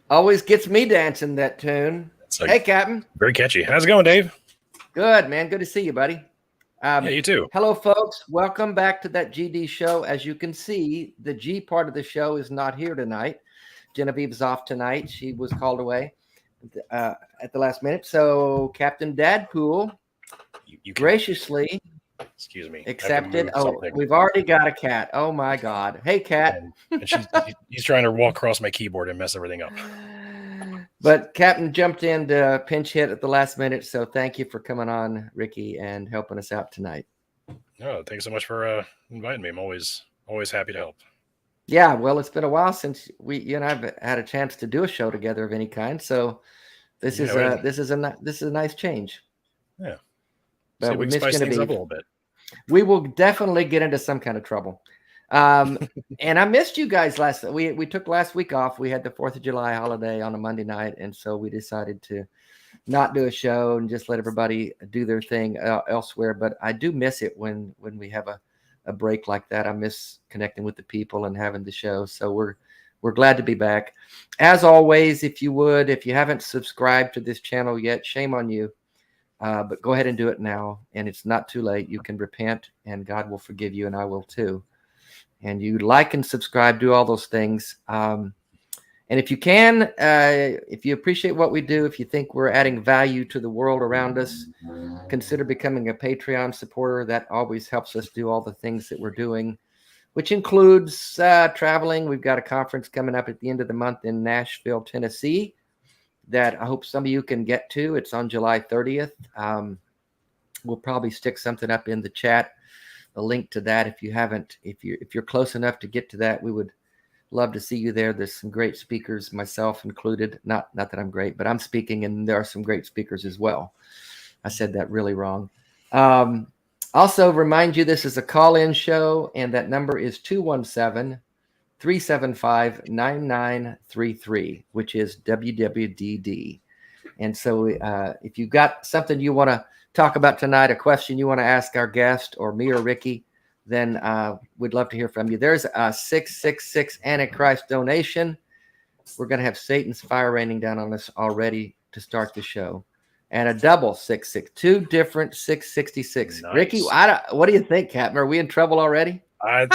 Always gets me dancing that tune. Like, hey, Captain. Very catchy. How's it going, Dave? Good, man. Good to see you, buddy. Yeah, you too. Hello, folks. Welcome back to that GD show. As you can see, the G part of the show is not here tonight. Genevieve's off tonight. She was called away at the last minute. So Captain Dadpool you graciously accepted. Oh, we've already got a cat. Oh, my God. Hey, cat. And he's trying to walk across my keyboard and mess everything up. But Captain jumped in to pinch hit at the last minute. So thank you for coming on, Ricky, and helping us out tonight. No, thanks so much for inviting me. I'm always happy to help. Yeah, well, it's been a while since you and I've had a chance to do a show together of any kind. So this is a nice change. Yeah. But we can spice things up a little bit. We will definitely get into some kind of trouble. And I missed you guys last. We took last week off. We had the 4th of July holiday on a Monday night, and so we decided to not do a show and just let everybody do their thing elsewhere. But I do miss it when we have a break like that. I miss connecting with the people and having the show. So we're glad to be back. As always, if you haven't subscribed to this channel yet, shame on you. But go ahead and do it now, and it's not too late. You can repent, and God will forgive you, and I will too. And you like and subscribe, do all those things. And if you can, if you appreciate what we do, if you think we're adding value to the world around us, consider becoming a Patreon supporter. That always helps us do all the things that we're doing, which includes traveling. We've got a conference coming up at the end of the month in Nashville, Tennessee, that I hope some of you can get to. It's on July 30th. We'll probably stick something up in the chat, a link to that. If you're close enough to get to that, we would love to see you there. There's some great speakers, myself included. Not that I'm great, but I'm speaking, and there are some great speakers as well. I said that really wrong. Also remind you, this is a call-in show, and that number is 217-375-9933, which is WWDD. And so if you've got something you want to talk about tonight, a question you want to ask our guest or me or Ricky, then we'd love to hear from you. There's a 666 Antichrist donation. We're going to have Satan's fire raining down on us already to start the show. And a double 666, 2 different 666. Nice. Ricky, what do you think, Captain? Are we in trouble already? I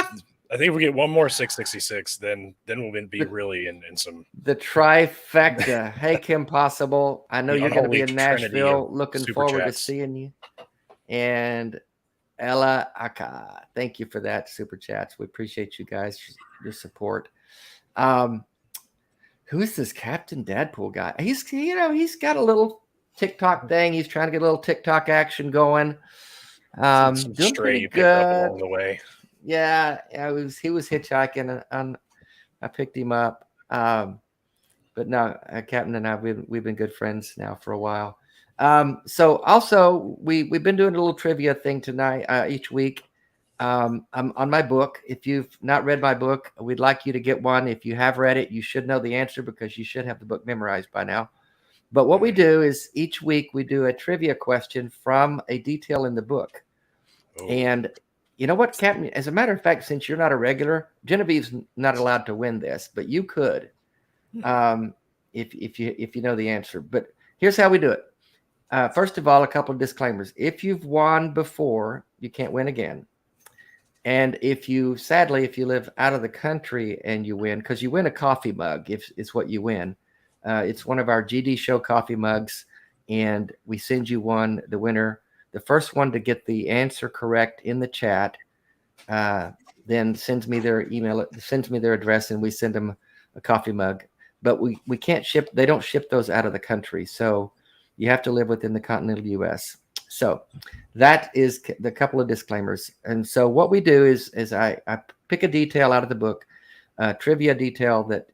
think if we get one more 666, then we'll be really in some. The trifecta. Hey, Kim Possible. I know you're going to be in Nashville. Looking forward to seeing you. And Ella Aka. Thank you for that, super chats. We appreciate you guys, your support. Who is this Captain Dadpool guy? He's got a little TikTok thing. He's trying to get a little TikTok action going. Some stray you picked up along the way. Yeah, he was hitchhiking, and I picked him up. But no, Captain and I, we've been good friends now for a while. So also we've been doing a little trivia thing tonight, each week. I'm on my book. If you've not read my book, we'd like you to get one. If you have read it, you should know the answer because you should have the book memorized by now. But what we do is each week we do a trivia question from a detail in the book. Oh. And you know what, Captain? As a matter of fact, since you're not a regular, Genevieve's not allowed to win this, but you could, if you know the answer. But here's how we do it. First of all, a couple of disclaimers. If you've won before, you can't win again. And if you live out of the country and you win, because you win a coffee mug, it's what you win. It's one of our GD show coffee mugs, and we send you one, the winner, the first one to get the answer correct in the chat, then sends me their email, sends me their address, and we send them a coffee mug. But we can't ship, they don't ship those out of the country. So you have to live within the continental US. So that is the couple of disclaimers. And so what we do is I pick a detail out of the book, trivia detail that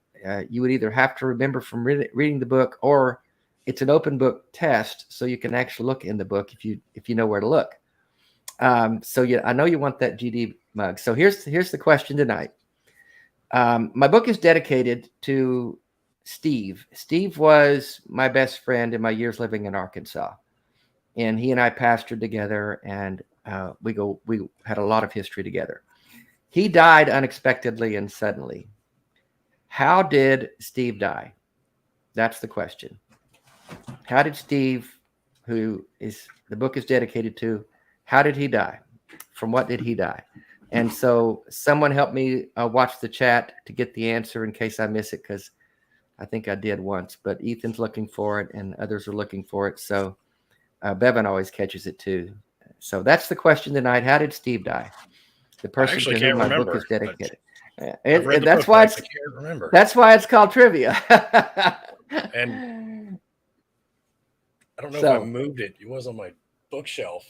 you would either have to remember from reading the book, or it's an open book test, so you can actually look in the book if you know where to look. So yeah, I know you want that GD mug. So here's the question tonight. My book is dedicated to Steve. Steve was my best friend in my years living in Arkansas. And he and I pastored together, and we had a lot of history together. He died unexpectedly and suddenly. How did Steve die? That's the question. How did Steve, who is the book is dedicated to, how did he die? From what did he die? And so someone help me watch the chat to get the answer in case I miss it, because I think I did once, but Ethan's looking for it and others are looking for it. So Bevan always catches it too. So that's the question tonight. How did Steve die? The person to whom my book is dedicated. That's why I can't remember. That's why it's called trivia. And I don't know if I moved it. It was on my bookshelf.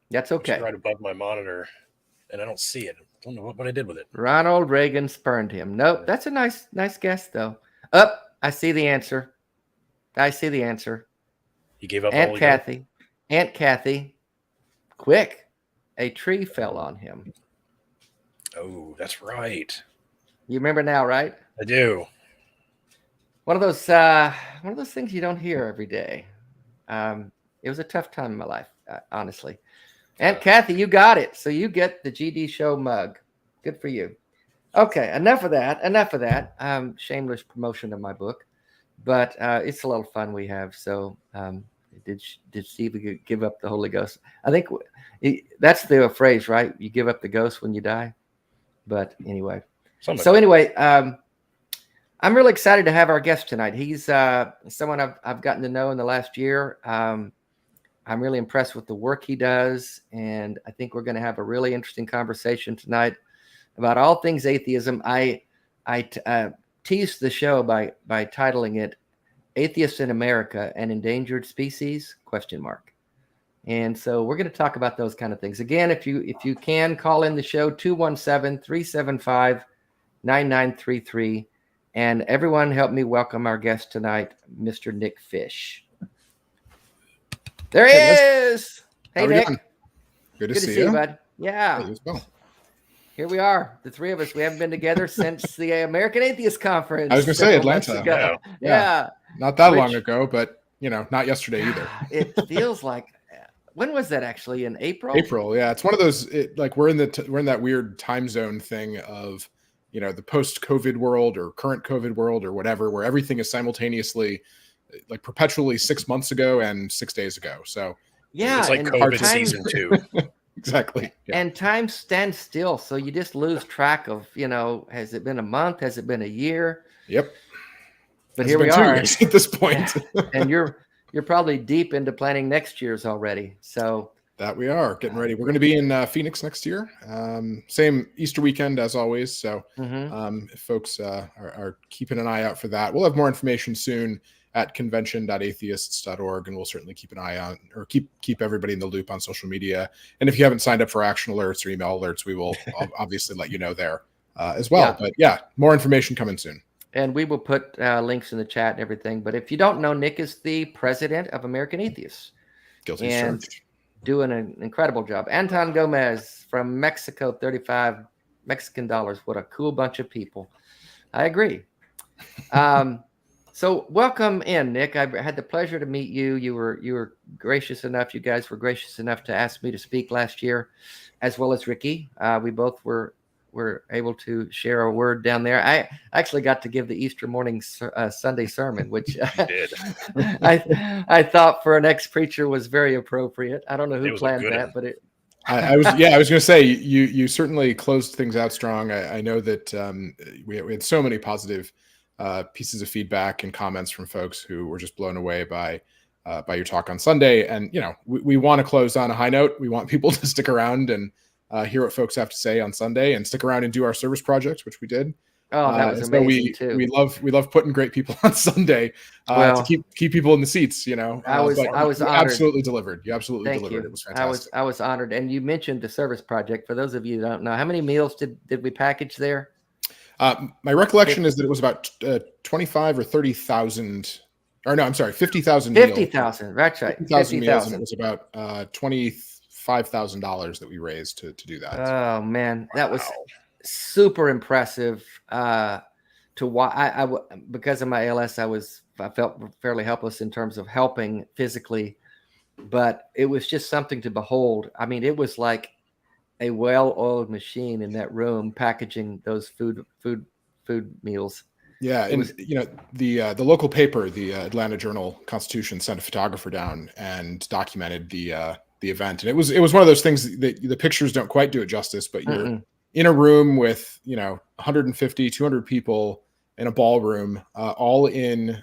That's okay. It's right above my monitor, and I don't see it. I don't know what I did with it. Ronald Reagan spurned him. Nope. That's a nice guess though. I see the answer. He gave up. Aunt Kathy, quick. A tree fell on him. Oh, that's right. You remember now, right? I do. One of those things you don't hear every day. It was a tough time in my life, honestly. Aunt Kathy, you got it. So you get the GD Show mug. Good for you. Okay, enough of that. Shameless promotion of my book, but it's a little fun we have. So did Steve give up the Holy Ghost? I think that's the phrase, right? You give up the ghost when you die. But anyway. I'm really excited to have our guest tonight. He's someone I've gotten to know in the last year. I'm really impressed with the work he does, and I think we're going to have a really interesting conversation tonight about all things atheism. I teased the show by titling it "Atheists in America: An Endangered Species?" ? And so we're going to talk about those kind of things. Again, if you can call in the show, 217-375-9933. And everyone help me welcome our guest tonight, Mr. Nick Fish. There he is. Hey, Nick. Good to see you, bud. Yeah. Hey, well. Here we are, the three of us. We haven't been together since the American Atheist Conference. I was going to say Atlanta. Yeah. Not that long ago, but not yesterday either. It feels like, when was that actually? In April? April, yeah. It's one of those, we're in that weird time zone thing of, the post-COVID world or current COVID world or whatever, where everything is simultaneously, like perpetually 6 months ago and 6 days ago. So yeah, it's like COVID season 2. Exactly. Yeah. And time stands still. So you just lose track of, has it been a month? Has it been a year? Yep. But here we are at this point. And you're probably deep into planning next year's already. So that we are getting ready. We're going to be in Phoenix next year. Same Easter weekend as always. So if folks are keeping an eye out for that, we'll have more information soon at convention.atheists.org, and we'll certainly keep an eye on, or keep everybody in the loop on social media. And if you haven't signed up for action alerts or email alerts, we will obviously let you know there as well. Yeah. But yeah, more information coming soon. And we will put links in the chat and everything. But if you don't know, Nick is the president of American Atheists. Guilty as charged. Doing an incredible job. Anton Gomez from Mexico, 35 Mexican dollars. What a cool bunch of people. I agree. So welcome in, Nick. I had the pleasure to meet you. You were gracious enough. You guys were gracious enough to ask me to speak last year, as well as Ricky. We both were able to share a word down there. I actually got to give the Easter morning Sunday sermon, which I thought for an ex-preacher was very appropriate. I don't know who planned that, but I was going to say you certainly closed things out strong. I know that we had so many positive pieces of feedback and comments from folks who were just blown away by your talk on Sunday. And, we want to close on a high note. We want people to stick around and hear what folks have to say on Sunday and stick around and do our service project, which we did. Oh, that was amazing too. We love putting great people on Sunday to keep people in the seats. I was honored. Absolutely delivered. You absolutely delivered. It was fantastic. I was honored. And you mentioned the service project. For those of you who don't know, how many meals did we package there? My recollection is that it was about 25 or 30,000. Or no, I'm sorry, 50,000. 50,000. That's right. 50,000 meals, and it was about $25,000 that we raised to do that. Oh man, that was super impressive. To why because of my ALS, I felt fairly helpless in terms of helping physically, but it was just something to behold. I mean, it was like a well-oiled machine in that room packaging those food meals. Yeah, and the local paper, the Atlanta Journal-Constitution, sent a photographer down and documented the event, and it was one of those things that the pictures don't quite do it justice, but you're in a room with 150, 200 people in a ballroom, all in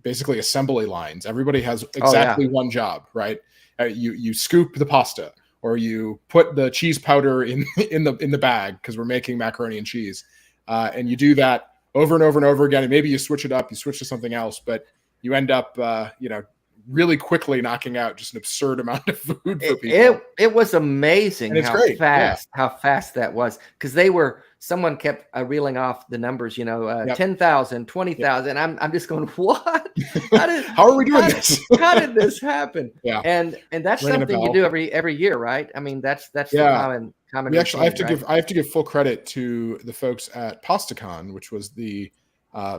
basically assembly lines. Everybody has exactly one job, right? You scoop the pasta, or you put the cheese powder in the bag because we're making macaroni and cheese, and you do that over and over and over again. And maybe you switch it up, you switch to something else, but you end up really quickly knocking out just an absurd amount of food for people. It was amazing how fast that was, because someone kept reeling off the numbers, 10,000, 20,000. Yep. I'm just going, what? How are we doing this? How did this happen? Yeah. And that's something you do every year, right? I mean, that's the common we actually routine, I have to give full credit to the folks at PastaCon, which was the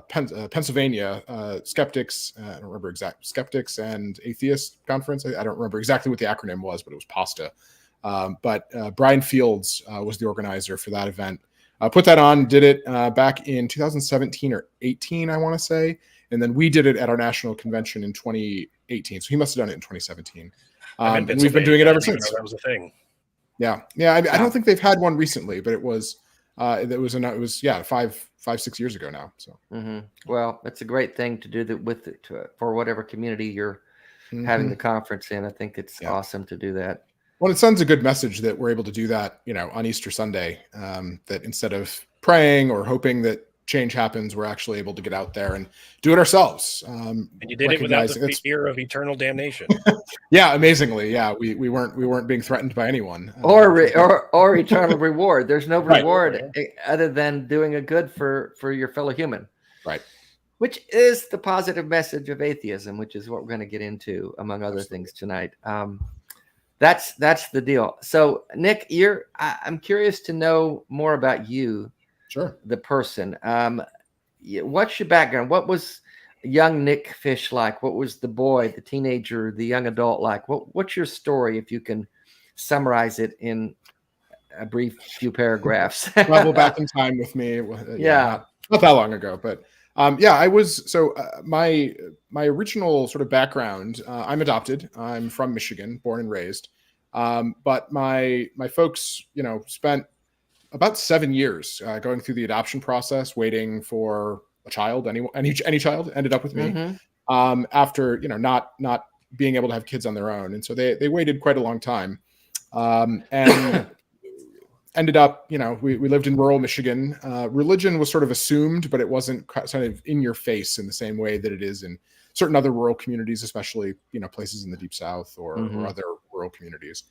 Pennsylvania skeptics. I don't remember skeptics and atheist conference. I don't remember exactly what the acronym was, but it was PASTA. But Brian Fields was the organizer for that event. Put that on, did it back in 2017 or 18, I want to say. And then we did it at our national convention in 2018. So he must have done it in 2017. And we've been doing it ever since. That was a thing. Yeah. I don't think they've had one recently, but it was 5-6 years ago now. So, well, it's a great thing to do for whatever community you're having the conference in. I think it's awesome to do that. Well, it sends a good message that we're able to do that, on Easter Sunday, that instead of praying or hoping that change happens, we're actually able to get out there and do it ourselves. And you did it without the fear of eternal damnation. Yeah, amazingly. Yeah, we weren't being threatened by anyone. Or eternal reward. There's no reward other than doing a good for your fellow human. Right. Which is the positive message of atheism, which is what we're going to get into, among other things tonight. That's the deal. So, Nick, I'm curious to know more about you. Sure. The person. What's your background? What was young Nick Fish like? What was the boy, the teenager, the young adult like? What's your story, if you can summarize it in a brief few paragraphs? Travel back in time with me. Not that long ago, but I was. So my original sort of background, I'm adopted. I'm from Michigan, born and raised. But my folks, spent about 7 years going through the adoption process, waiting for a child. Any child ended up with me after not being able to have kids on their own, and so they waited quite a long time, and ended up we lived in rural Michigan. Religion was sort of assumed, but it wasn't kind of in your face in the same way that it is in certain other rural communities, especially places in the Deep South or other rural communities.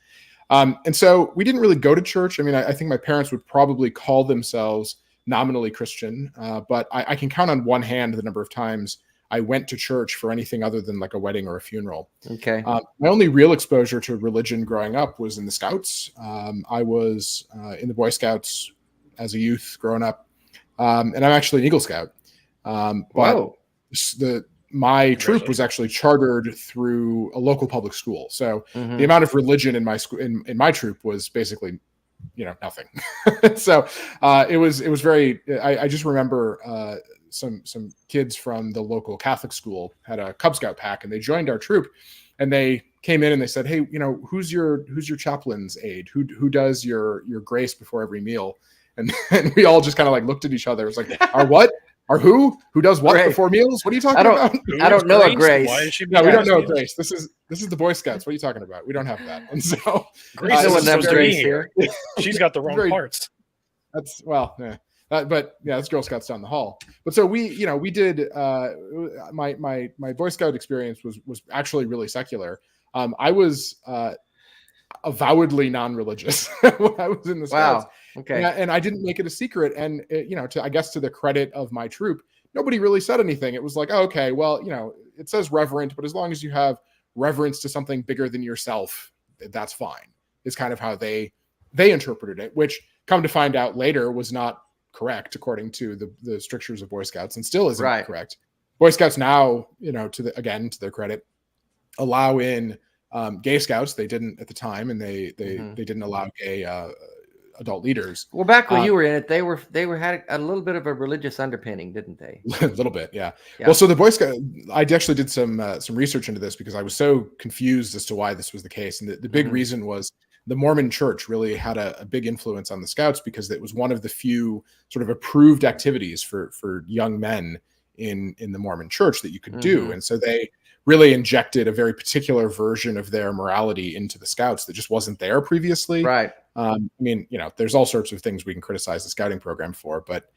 And so we didn't really go to church. I mean, I think my parents would probably call themselves nominally Christian, but I can count on one hand the number of times I went to church for anything other than like a wedding or a funeral. Okay. My only real exposure to religion growing up was in the Scouts. I was in the Boy Scouts as a youth growing up, and I'm actually an Eagle Scout. But my troop was actually chartered through a local public school. So the amount of religion in my school, in my troop, was basically, nothing. So it was very, I just remember some kids from the local Catholic school had a Cub Scout pack, and they joined our troop, and they came in and they said, "Hey, who's your chaplain's aide? Who does your grace before every meal?" And we all just kind of like looked at each other. It was like, "Our what?" Our who does what Grace. before meals? What are you talking about? I don't know a Grace. Why is she? No, we don't know a Grace. This is the Boy Scouts. What are you talking about? We don't have that. And so Grace no is one supposed named to be Grace here. She's got the wrong parts. That's yeah. But yeah, that's Girl Scouts down the hall. But so we did. My Boy Scout experience was actually really secular. I was avowedly non-religious when I was in the Scouts. Wow. Okay. And I didn't make it a secret. And I guess to the credit of my troop, nobody really said anything. It was like, oh, okay, well, it says reverent, but as long as you have reverence to something bigger than yourself, that's fine. Is kind of how they interpreted it, which come to find out later was not correct according to the strictures of Boy Scouts, and still isn't correct. Boy Scouts now, to their credit, allow in gay scouts. They didn't at the time, and they didn't allow gay adult leaders. Well, back when you were in it, they had a little bit of a religious underpinning, didn't they? A little bit, yeah. Well, so the Boy Scout, I actually did some research into this because I was so confused as to why this was the case, and the big reason was the Mormon Church really had a big influence on the Scouts because it was one of the few sort of approved activities for young men in the Mormon Church that you could do, and so they really injected a very particular version of their morality into the Scouts that just wasn't there previously. Right. I mean, there's all sorts of things we can criticize the Scouting program for, but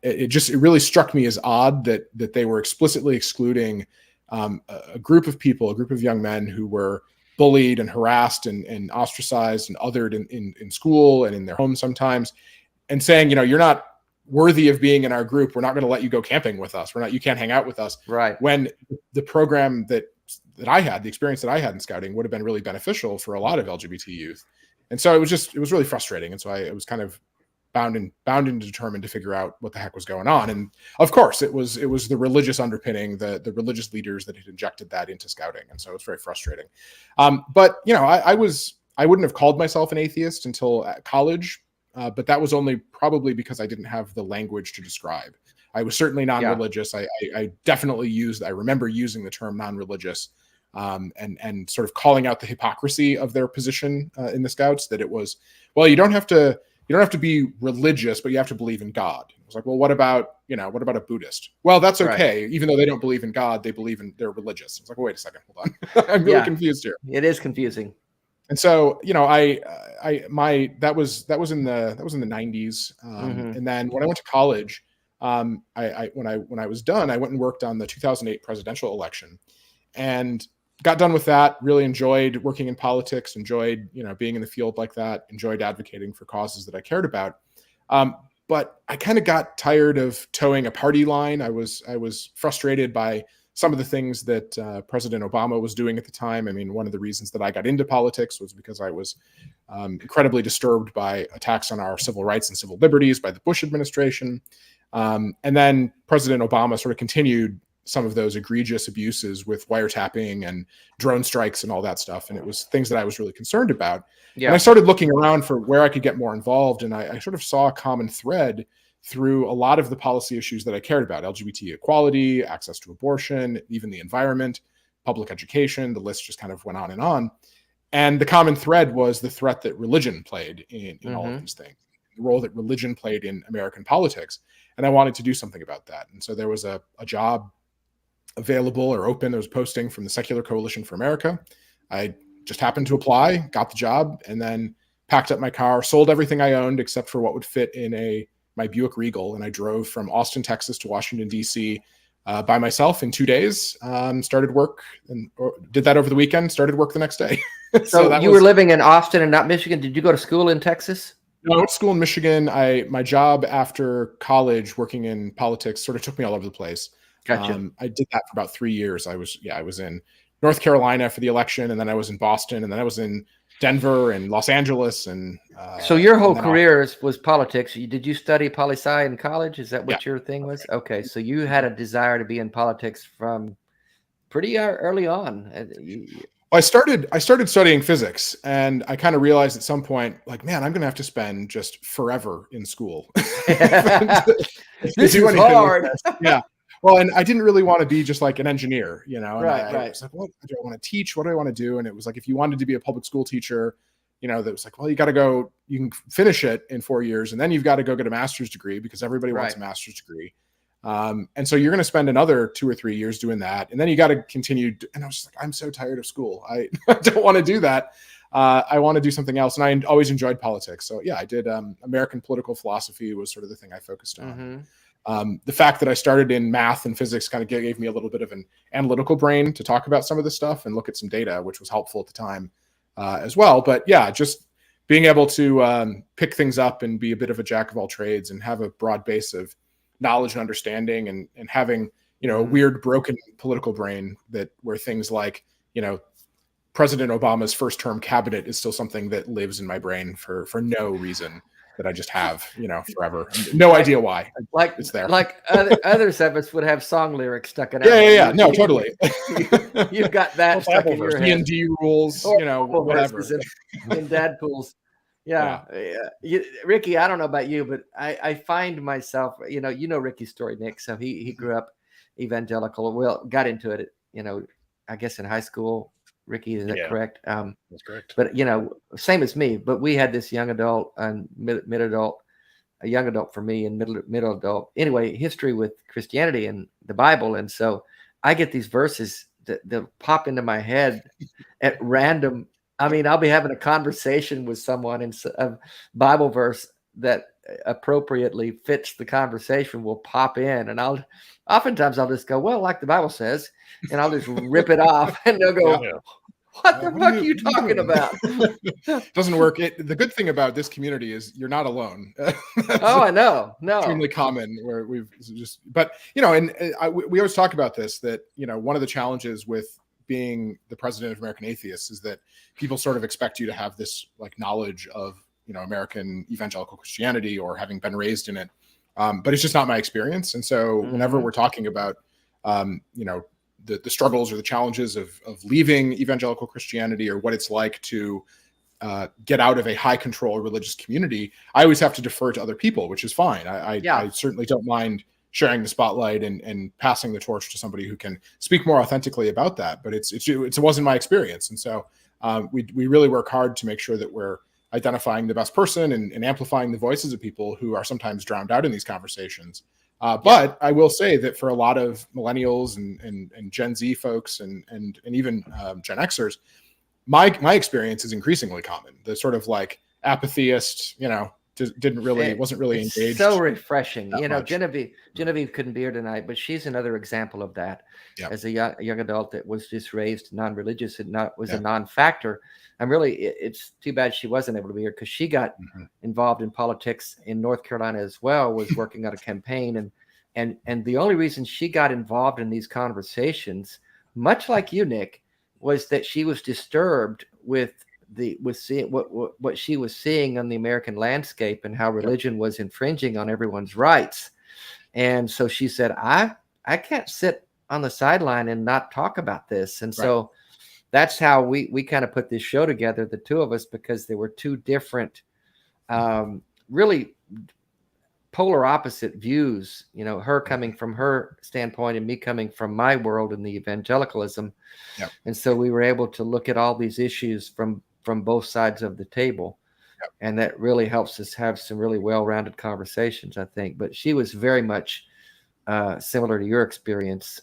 it really struck me as odd that they were explicitly excluding a group of people, a group of young men who were bullied and harassed and ostracized and othered in school and in their homes sometimes, and saying, you're not worthy of being in our group. We're not going to let you go camping with us. You can't hang out with us. Right. When the program that I had, the experience that I had in Scouting would have been really beneficial for a lot of LGBT youth. And so it was really frustrating. And so I was kind of bound and determined to figure out what the heck was going on. And of course it was the religious underpinning, the religious leaders that had injected that into Scouting. And so it was very frustrating. But I wouldn't have called myself an atheist until college. But that was only probably because I didn't have the language to describe. I was certainly non-religious. I definitely I remember using the term non-religious, and sort of calling out the hypocrisy of their position in the Scouts, that it was, well, you don't have to be religious, but you have to believe in God. I was like, well, what about a Buddhist? Well, that's okay. Right. Even though they don't believe in God, they're religious. I was like, well, wait a second, hold on. I'm really confused here. It is confusing. And so, that was in the 90s. And then when I went to college, when I was done, I went and worked on the 2008 presidential election and got done with that. Really enjoyed working in politics, enjoyed, being in the field like that, enjoyed advocating for causes that I cared about. But I kind of got tired of towing a party line. I was frustrated by some of the things that President Obama was doing at the time. I mean, one of the reasons that I got into politics was because I was incredibly disturbed by attacks on our civil rights and civil liberties by the Bush administration. And then President Obama sort of continued some of those egregious abuses with wiretapping and drone strikes and all that stuff. And it was things that I was really concerned about. Yeah. And I started looking around for where I could get more involved. And I sort of saw a common thread through a lot of the policy issues that I cared about: LGBT equality, access to abortion, even the environment, public education. The list just kind of went on and on. And the common thread was the threat that religion played in all of these things, the role that religion played in American politics. And I wanted to do something about that. And so there was a job available or open. There was a posting from the Secular Coalition for America. I just happened to apply, got the job, and then packed up my car, sold everything I owned except for what would fit in my Buick Regal. And I drove from Austin, Texas to Washington, D.C. By myself in 2 days, started work and did that over the weekend, started work the next day. So you were living in Austin and not Michigan. Did you go to school in Texas? No, I went to school in Michigan. My job after college working in politics sort of took me all over the place. Gotcha. I did that for about 3 years. I was in North Carolina for the election, and then I was in Boston, and then I was in Denver and Los Angeles. And so your whole career was politics. Did you study poli-sci in college? Is that what your thing was? Okay. So you had a desire to be in politics from pretty early on. I started studying physics, and I kind of realized at some point, like, man, I'm going to have to spend just forever in school. This is hard. Yeah. Well, and I didn't really want to be just like an engineer, And right. I was like, what do I want to teach? What do I want to do? And it was like, if you wanted to be a public school teacher, that was like, well, you got to go, you can finish it in 4 years, and then you've got to go get a master's degree because everybody wants a master's degree. And so you're going to spend another 2 or 3 years doing that. And then you got to continue. And I was just like, I'm so tired of school. I don't want to do that. I want to do something else. And I always enjoyed politics. So yeah, I did American political philosophy was sort of the thing I focused on. The fact that I started in math and physics kind of gave me a little bit of an analytical brain to talk about some of this stuff and look at some data, which was helpful at the time as well. But yeah, just being able to pick things up and be a bit of a jack of all trades and have a broad base of knowledge and understanding and having, a weird broken political brain where things like, President Obama's first term cabinet is still something that lives in my brain for no reason that I just have, forever. No idea why. Like it's there. Like others of us would have song lyrics stuck in. Yeah. No, totally. You've got that stuck in your head. D&D rules, whatever. In dad pools. Yeah. Ricky, I don't know about you, but I find myself, Ricky's story, Nick. So he grew up evangelical. Well, got into it, I guess in high school. Ricky, is that correct? That's correct. But same as me. But we had this young adult and mid adult, a young adult for me, and middle adult. Anyway, history with Christianity and the Bible, and so I get these verses that pop into my head at random. I mean, I'll be having a conversation with someone, and a Bible verse that appropriately fits the conversation will pop in, and oftentimes I'll just go, well, like the Bible says, and I'll just rip it off, and they'll go, what the fuck are you talking about? Doesn't work. The good thing about this community is you're not alone. I know. No, extremely common where we've just, but we always talk about this, that one of the challenges with being the president of American Atheists is that people sort of expect you to have this like knowledge of American evangelical Christianity or having been raised in it, but it's just not my experience. And so whenever we're talking about the struggles or the challenges of leaving evangelical Christianity, or what it's like to get out of a high control religious community, I always have to defer to other people, which is fine. I certainly don't mind sharing the spotlight and passing the torch to somebody who can speak more authentically about that. But it wasn't my experience. And so we really work hard to make sure that we're identifying the best person and amplifying the voices of people who are sometimes drowned out in these conversations. But I will say that for a lot of millennials and Gen Z folks and even Gen Xers, my experience is increasingly common. The sort of like apatheist, wasn't really engaged. So refreshing. Genevieve couldn't be here tonight, but she's another example of that. As a young adult that was just raised non-religious and was a non-factor. I'm really, it's too bad she wasn't able to be here, because she got involved in politics in North Carolina as well, was working on a campaign. And the only reason she got involved in these conversations, much like you, Nick, was that she was disturbed with seeing what she was seeing on the American landscape and how religion was infringing on everyone's rights. And so she said, I can't sit on the sideline and not talk about this. And so that's how we kind of put this show together, the two of us, because there were two different, really polar opposite views, her coming from her standpoint and me coming from my world in the evangelicalism. And so we were able to look at all these issues from both sides of the table. And that really helps us have some really well-rounded conversations, I think. But she was very much similar to your experience,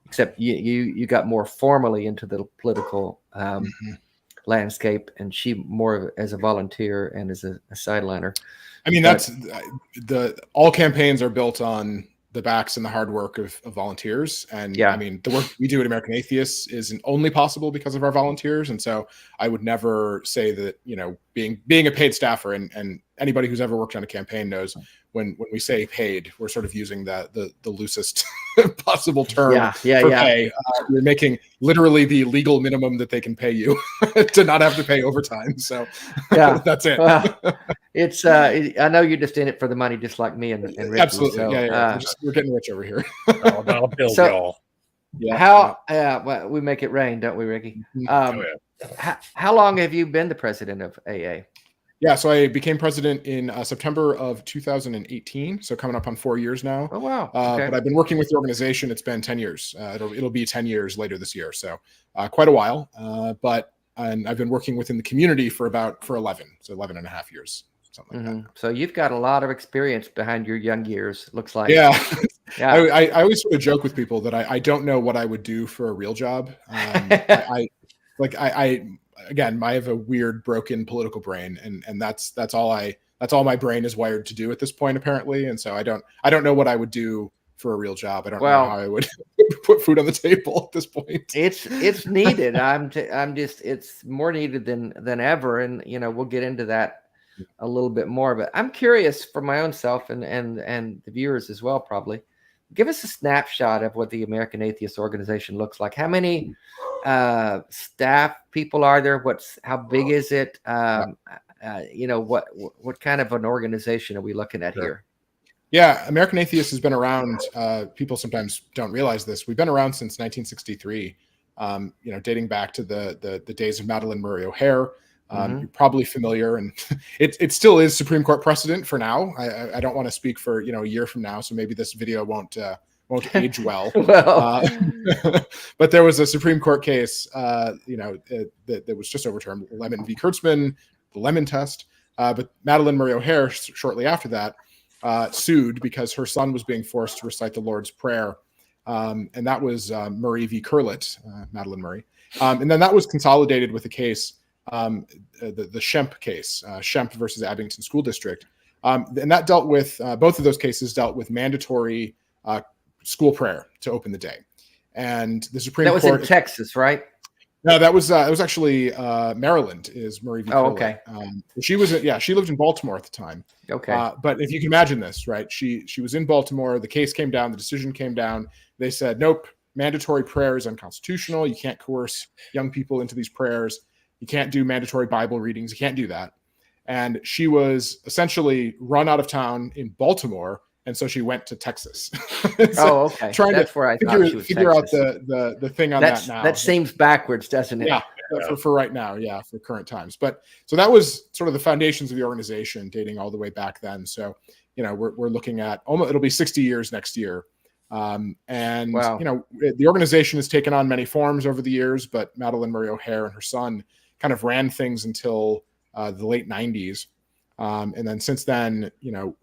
except you got more formally into the political landscape, and she more as a volunteer and as a sideliner. I mean, that's all campaigns are built on the backs and the hard work of volunteers. And I mean, the work we do at American Atheists isn't only possible because of our volunteers. And so I would never say that, being a paid staffer, and anybody who's ever worked on a campaign knows when we say paid, we're sort of using the loosest possible term for pay. You're making literally the legal minimum that they can pay you to not have to pay overtime. So that's it. Well, it's I know you're just in it for the money, just like me and Ricky. Absolutely. So, we're getting rich over here. I'll build y'all. Well, we make it rain, don't we, Ricky? How long have you been the president of AA? Yeah, so I became president in September of 2018, so coming up on 4 years now. Oh, wow. But I've been working with the organization. It's been 10 years. It'll be 10 years later this year, so quite a while. And I've been working within the community for 11 and a half years, something like that. So you've got a lot of experience behind your young years, looks like. Yeah, Yeah. I always sort of joke with people that I don't know what I would do for a real job. I again, I have a weird, broken political brain, and that's all my brain is wired to do at this point, apparently. And so I don't know what I would do for a real job. I don't know how I would put food on the table at this point. It's needed. It's more needed than ever. And, we'll get into that a little bit more, but I'm curious for my own self and the viewers as well, probably. Give us a snapshot of what the American Atheist Organization looks like. How many staff people are there? How big is it? What kind of an organization are we looking at here? Yeah, American Atheist has been around. People sometimes don't realize this. We've been around since 1963. Dating back to the days of Madalyn Murray O'Hair. You're probably familiar, and it still is Supreme Court precedent for now. I don't want to speak for a year from now, so maybe this video won't age well. But there was a Supreme Court case, that was just overturned, Lemon v. Kurtzman, the Lemon test. But Madalyn Murray O'Hair, shortly after that, sued because her son was being forced to recite the Lord's Prayer, and that was Murray v. Curlett, Madalyn Murray, and then that was consolidated with a case. The Schempp case, Schempp versus Abington School District. And that dealt with, both of those cases dealt with mandatory school prayer to open the day. And the Supreme Court. That was in Texas, right? No, it was actually Maryland is Murray v. Curlett. Okay. She lived in Baltimore at the time. Okay. But if you can imagine this, right? She was in Baltimore. The case came down. The decision came down. They said, nope, mandatory prayer is unconstitutional. You can't coerce young people into these prayers. You can't do mandatory Bible readings. You can't do that. And she was essentially run out of town in Baltimore. And so she went to Texas. So okay. Trying That's to where I thought she was figure out Texas. the thing on that now. That seems backwards, doesn't it? Yeah, for right now. Yeah, for current times. But so that was sort of the foundations of the organization dating all the way back then. So, we're looking at it'll be 60 years next year. Wow. The organization has taken on many forms over the years, but Madalyn Murray O'Hair and her son kind of ran things until the late 90s. And then since then,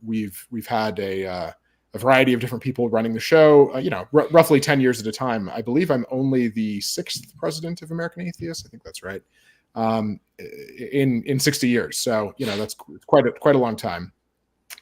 we've had a variety of different people running the show, roughly 10 years at a time. I believe I'm only the 6th president of American Atheists. I think that's right. In 60 years. So, that's quite a long time.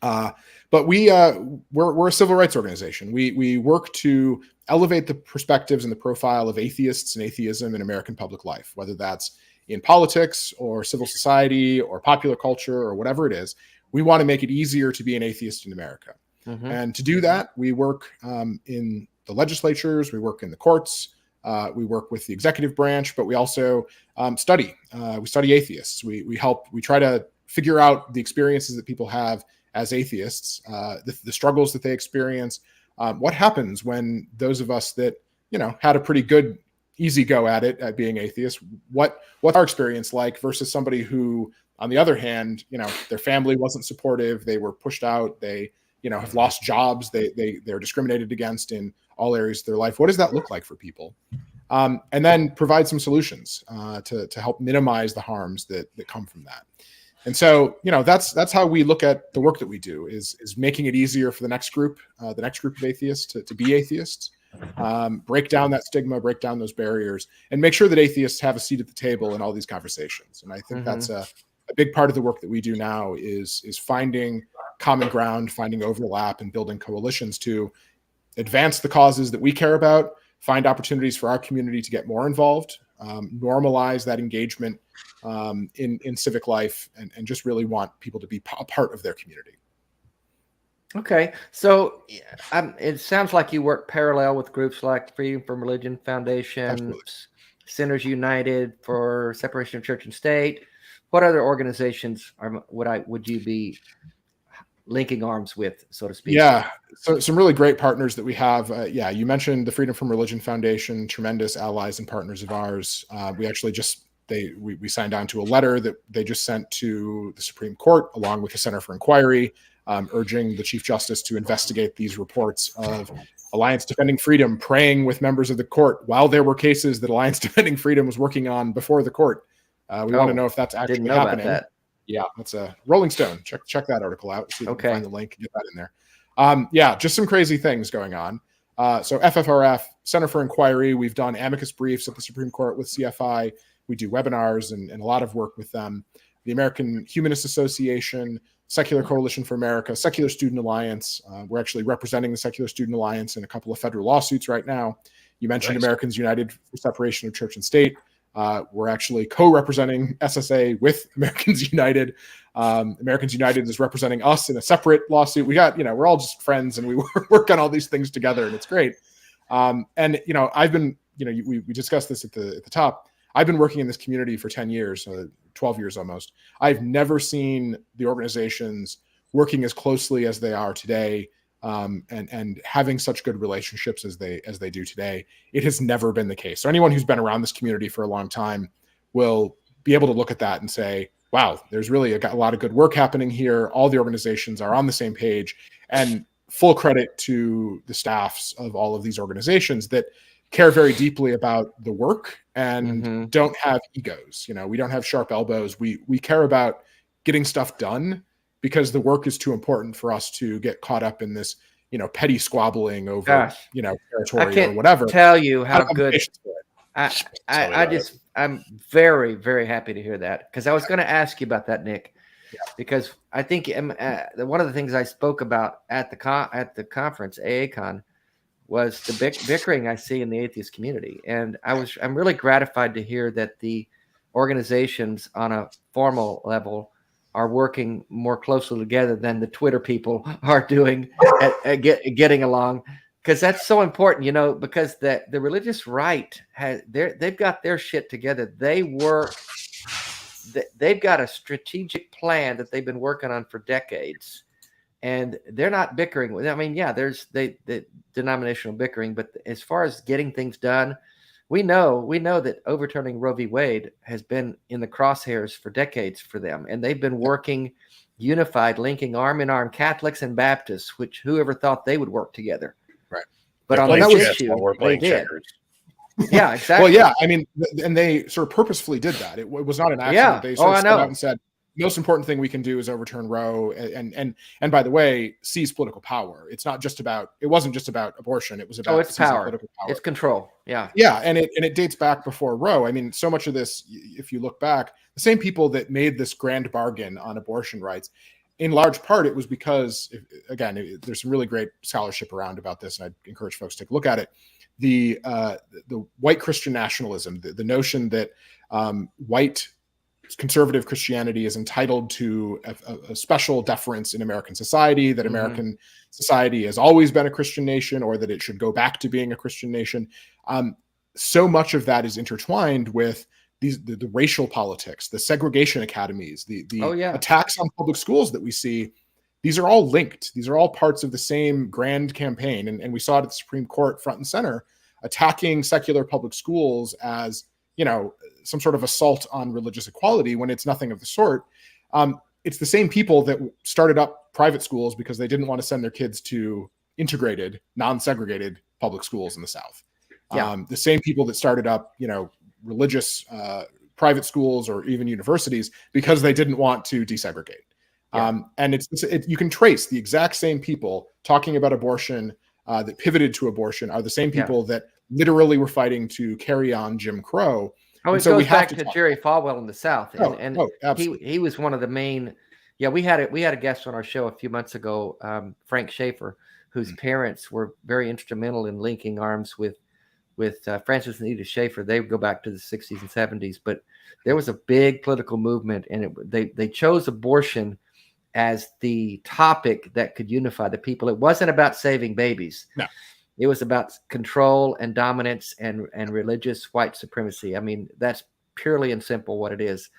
But we're a civil rights organization. We work to elevate the perspectives and the profile of atheists and atheism in American public life, whether that's in politics or civil society or popular culture or whatever it is. We want to make it easier to be an atheist in America. Mm-hmm. And to do that, we work in the legislatures, we work in the courts, we work with the executive branch, but we also study. We study atheists. We try to figure out the experiences that people have as atheists, the struggles that they experience, what happens when those of us that, had a pretty good easy go at it, at being atheist, what's our experience like versus somebody who, on the other hand, their family wasn't supportive, they were pushed out, they, have lost jobs, they're discriminated against in all areas of their life. What does that look like for people? And then provide some solutions to help minimize the harms that come from that. And so, that's how we look at the work that we do is making it easier for the next group of atheists to be atheists. Break down that stigma, break down those barriers, and make sure that atheists have a seat at the table in all these conversations. And I think that's a big part of the work that we do now is finding common ground, finding overlap, and building coalitions to advance the causes that we care about, find opportunities for our community to get more involved, normalize that engagement in civic life, and just really want people to be a part of their community. Okay, so it sounds like you work parallel with groups like Freedom from Religion Foundation, Absolutely. Sinners United for Separation of Church and State. What other organizations would you be linking arms with, so to speak? Yeah, so some really great partners that we have. You mentioned the Freedom from Religion Foundation, tremendous allies and partners of ours. We actually we signed on to a letter that they just sent to the Supreme Court along with the Center for Inquiry, urging the Chief Justice to investigate these reports of Alliance Defending Freedom praying with members of the court while there were cases that Alliance Defending Freedom was working on before the court. We want to know if that's actually happening. About that. Yeah, that's a Rolling Stone. Check that article out. See if we can find the link and get that in there. Yeah, just some crazy things going on. So FFRF, Center for Inquiry, we've done amicus briefs at the Supreme Court with CFI. We do webinars and a lot of work with them. The American Humanist Association, Secular Coalition for America, Secular Student Alliance. We're actually representing the Secular Student Alliance in a couple of federal lawsuits right now. You mentioned nice. Americans United for Separation of Church and State. We're actually co-representing SSA with Americans United. Americans United is representing us in a separate lawsuit. We got, we're all just friends and we work on all these things together and it's great. And, I've been, we discussed this at the top. I've been working in this community for 10 years, 12 years almost. I've never seen the organizations working as closely as they are today. And having such good relationships as they do today. It has never been the case. So anyone who's been around this community for a long time will be able to look at that and say, wow, there's really a lot of good work happening here. All the organizations are on the same page, and full credit to the staffs of all of these organizations that care very deeply about the work and don't have egos. We don't have sharp elbows. We care about getting stuff done, because the work is too important for us to get caught up in this, petty squabbling over, territory or whatever. Tell you how good. I'm very, very happy to hear that, because I was going to ask you about that, Nick, because I think one of the things I spoke about at the conference, AACon, was the bickering I see in the atheist community, and I'm really gratified to hear that the organizations on a formal level are working more closely together than the Twitter people are doing at getting along, because that's so important, because the religious right they've got their shit together. They've got a strategic plan that they've been working on for decades, and they're not bickering. There's the denominational bickering, but as far as getting things done, we know that overturning Roe v. Wade has been in the crosshairs for decades for them, and they've been working unified, linking arm in arm, Catholics and Baptists, which whoever thought they would work together. Right. But on this issue, they did. Yeah, exactly. Well, yeah, and they sort of purposefully did that. It was not an accident. Yeah. They sort of stood out and said, most important thing we can do is overturn Roe, and by the way, seize political power. It wasn't just about abortion. It was about it's power. Political power. It's control. Yeah. Yeah. And it dates back before Roe. So much of this, if you look back, the same people that made this grand bargain on abortion rights, in large part, it was because, again, there's some really great scholarship around about this, and I'd encourage folks to take a look at it. The white Christian nationalism, the notion that white conservative Christianity is entitled to a special deference in American society, that American society has always been a Christian nation, or that it should go back to being a Christian nation. So much of that is intertwined with the racial politics, the segregation academies, the attacks on public schools that we see. These are all linked. These are all parts of the same grand campaign. And we saw it at the Supreme Court front and center, attacking secular public schools as, some sort of assault on religious equality, when it's nothing of the sort. It's the same people that started up private schools because they didn't want to send their kids to integrated, non-segregated public schools in the South. Yeah. The same people that started up, religious private schools or even universities because they didn't want to desegregate. Yeah. And you can trace the exact same people talking about abortion that pivoted to abortion are the same people that literally were fighting to carry on Jim Crow. Oh, it goes back to Jerry Falwell in the South, and he was one of the main. Yeah, we had a guest on our show a few months ago, Frank Schaefer, whose parents were very instrumental in linking arms with Francis and Edith Schaefer. They would go back to the 60s and 70s, but there was a big political movement, and they chose abortion as the topic that could unify the people. It wasn't about saving babies. No. It was about control and dominance and religious white supremacy. That's purely and simple what it is.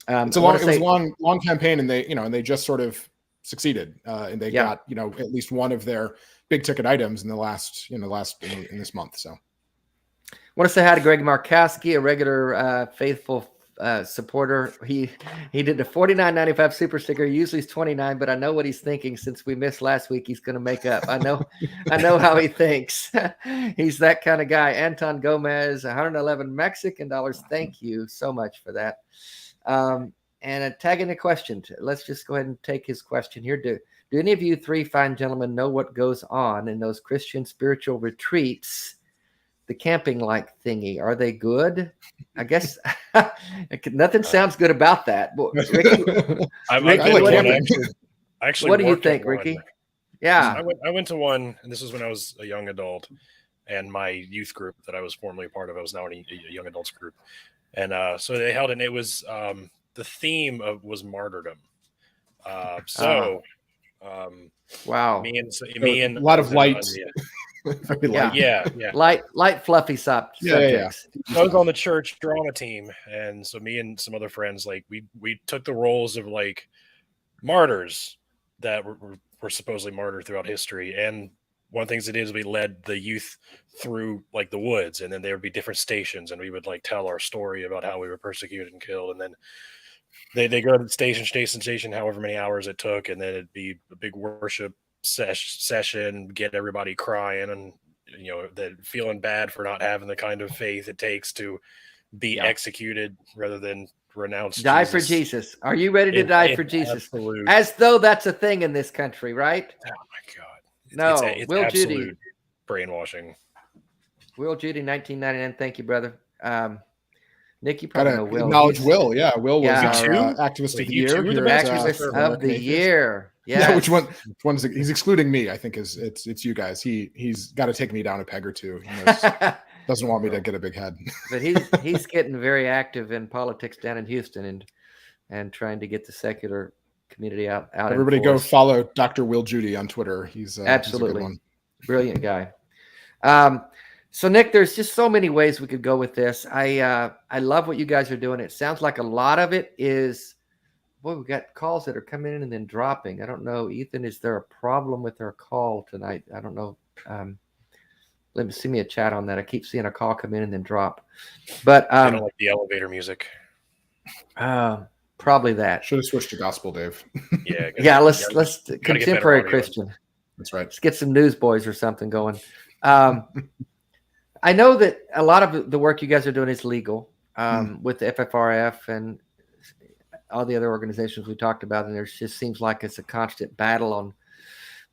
It was a long campaign, and they just sort of succeeded, and they got at least one of their big ticket items in in this month. So, I want to say hi to Greg Markowski, a regular faithful supporter. He did the $49.95 super sticker. Usually it's $29, but I know what he's thinking since we missed last week. He's going to make up. I know how he thinks. He's that kind of guy. Anton Gomez, 111 Mexican dollars. Thank you so much for that. tagging a question. Let's just go ahead and take his question here. Do any of you three fine gentlemen know what goes on in those Christian spiritual retreats, the camping-like thingy? Are they good? I guess nothing sounds good about that. Ricky, what do you think, Ricky? Yeah, I went to one, and this was when I was a young adult, and my youth group that I was formerly a part of, I was now in a young adults group, and so they held it. And it was the theme was martyrdom. wow, me and a lot of light. light fluffy subjects. Yeah. I was on the church drama team, and so me and some other friends, like we took the roles of like martyrs that were supposedly martyred throughout history. And one of the things it is, we led the youth through like the woods, and then there would be different stations, and we would like tell our story about how we were persecuted and killed, and then they go to station, however many hours it took, and then it'd be a big worship session, get everybody crying, and that feeling bad for not having the kind of faith it takes to be executed rather than renounce die Jesus. For Jesus. Are you ready to die for Jesus? Absolute. As though that's a thing in this country, right? Oh my God. No, it's Will absolute Judy. Brainwashing. Will Judy, 1999. Thank you, brother. Nick, you probably know Will. Acknowledge Will. Yeah, Will was our activist of the year. Activist of the year. Yeah. Which one is it? He's excluding me. I think it's you guys. He's got to take me down a peg or two. He doesn't want me to get a big head. But he's getting very active in politics down in Houston and trying to get the secular community out. Everybody go follow Dr. Will Judy on Twitter. He's absolutely he's a good one. Brilliant guy. So Nick, there's just so many ways we could go with this. I love what you guys are doing. It sounds like a lot of it is, boy, we got calls that are coming in and then dropping. I don't know, Ethan, is there a problem with our call tonight? I don't know. Let me see me a chat on that. I keep seeing a call come in and then drop. But I don't like the elevator music. Probably that. Should have switched to gospel, Dave. Yeah. Let's contemporary Christian. That's right. Let's get some Newsboys or something going. I know that a lot of the work you guys are doing is legal with the FFRF and all the other organizations we talked about, and there just seems like it's a constant battle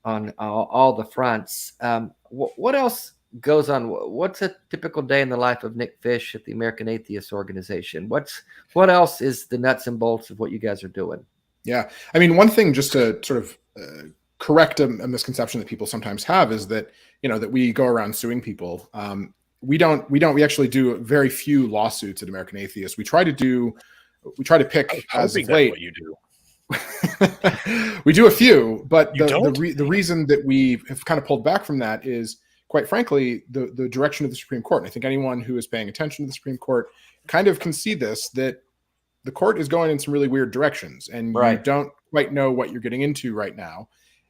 on all the fronts. What else goes on? What's a typical day in the life of Nick Fish at the American Atheist Organization? What else is the nuts and bolts of what you guys are doing? Yeah, I mean, one thing just to sort of correct a misconception that people sometimes have is that that we go around suing people. We actually do very few lawsuits at American Atheists. We try to pick as of late. What you do. We do a few, but the reason that we have kind of pulled back from that is, quite frankly, the direction of the Supreme Court. And I think anyone who is paying attention to the Supreme Court kind of can see this, that the court is going in some really weird directions, and you don't quite know what you're getting into right now.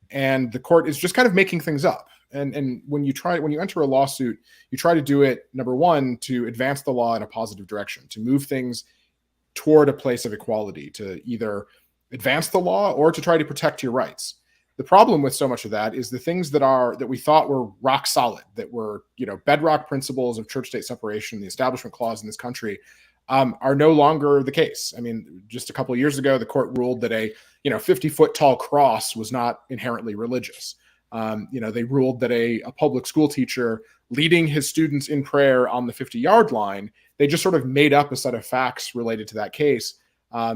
And the court is just kind of making things up. And when you enter a lawsuit, you try to do it, number one, to advance the law in a positive direction, to move things toward a place of equality, to either advance the law or to try to protect your rights. The problem with so much of that is the things that we thought were rock solid, that were bedrock principles of church-state separation, the Establishment Clause in this country, are no longer the case. I mean, just a couple of years ago, the court ruled that a 50-foot tall cross was not inherently religious. They ruled that a public school teacher leading his students in prayer on the 50-yard line, they just sort of made up a set of facts related to that case,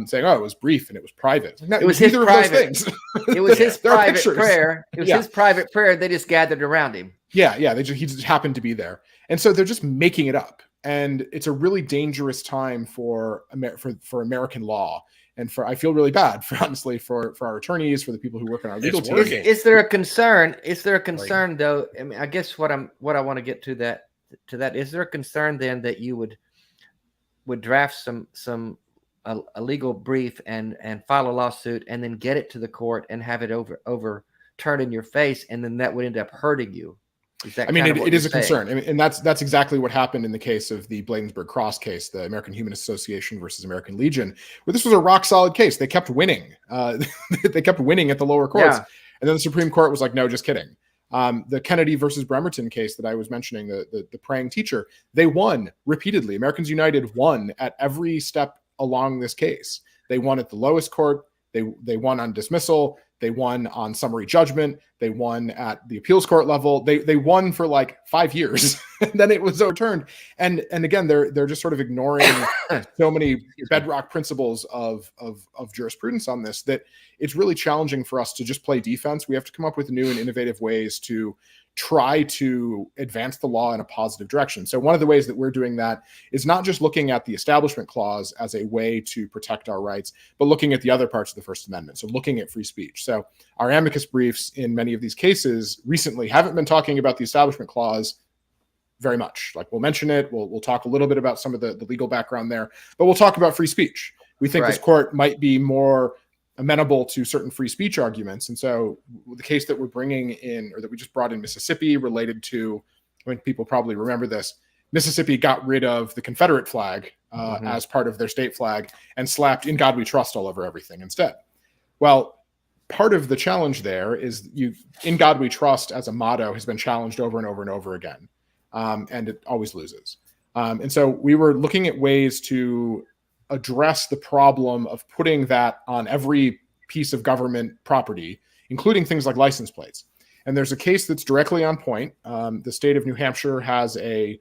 saying, "Oh, it was brief and it was private." No, it was his private. It was his private prayer. It was his private prayer. They just gathered around him. Yeah. He just happened to be there, and so they're just making it up. And it's a really dangerous time for American law. And I feel really bad honestly for our attorneys, for the people who work on our legal team. Is there a concern? Though? I mean, I guess what I want to get to that, is there a concern then that you would draft a legal brief and file a lawsuit and then get it to the court and have it overturned in your face, and then that would end up hurting you? It is a concern. And that's exactly what happened in the case of the Bladensburg Cross case, the American Humanist Association versus American Legion, where this was a rock solid case. They kept winning. They kept winning at the lower courts. Yeah. And then the Supreme Court was like, no, just kidding. The Kennedy versus Bremerton case that I was mentioning, the praying teacher, they won repeatedly. Americans United won at every step along this case. They won at the lowest court. They won on dismissal. They won on summary judgment. They won at the appeals court level. They won for like 5 years, and then it was overturned. And again, they're just sort of ignoring so many bedrock principles of jurisprudence on this, that it's really challenging for us to just play defense. We have to come up with new and innovative ways to try to advance the law in a positive direction. So one of the ways that we're doing that is not just looking at the Establishment Clause as a way to protect our rights, but looking at the other parts of the First Amendment. So looking at free speech. So our amicus briefs in many of these cases recently haven't been talking about the Establishment Clause very much. Like, we'll mention it. We'll talk a little bit about some of the legal background there, but we'll talk about free speech. We think this court might be more amenable to certain free speech arguments. And so the case that we're bringing in, or that we just brought in Mississippi, related to, I mean, people probably remember this, Mississippi got rid of the Confederate flag as part of their state flag and slapped "In God We Trust" all over everything instead. Well, part of the challenge there is "In God We Trust" as a motto has been challenged over and over and over again, and it always loses. And so we were looking at ways to address the problem of putting that on every piece of government property, including things like license plates. And there's a case that's directly on point. The state of New Hampshire has a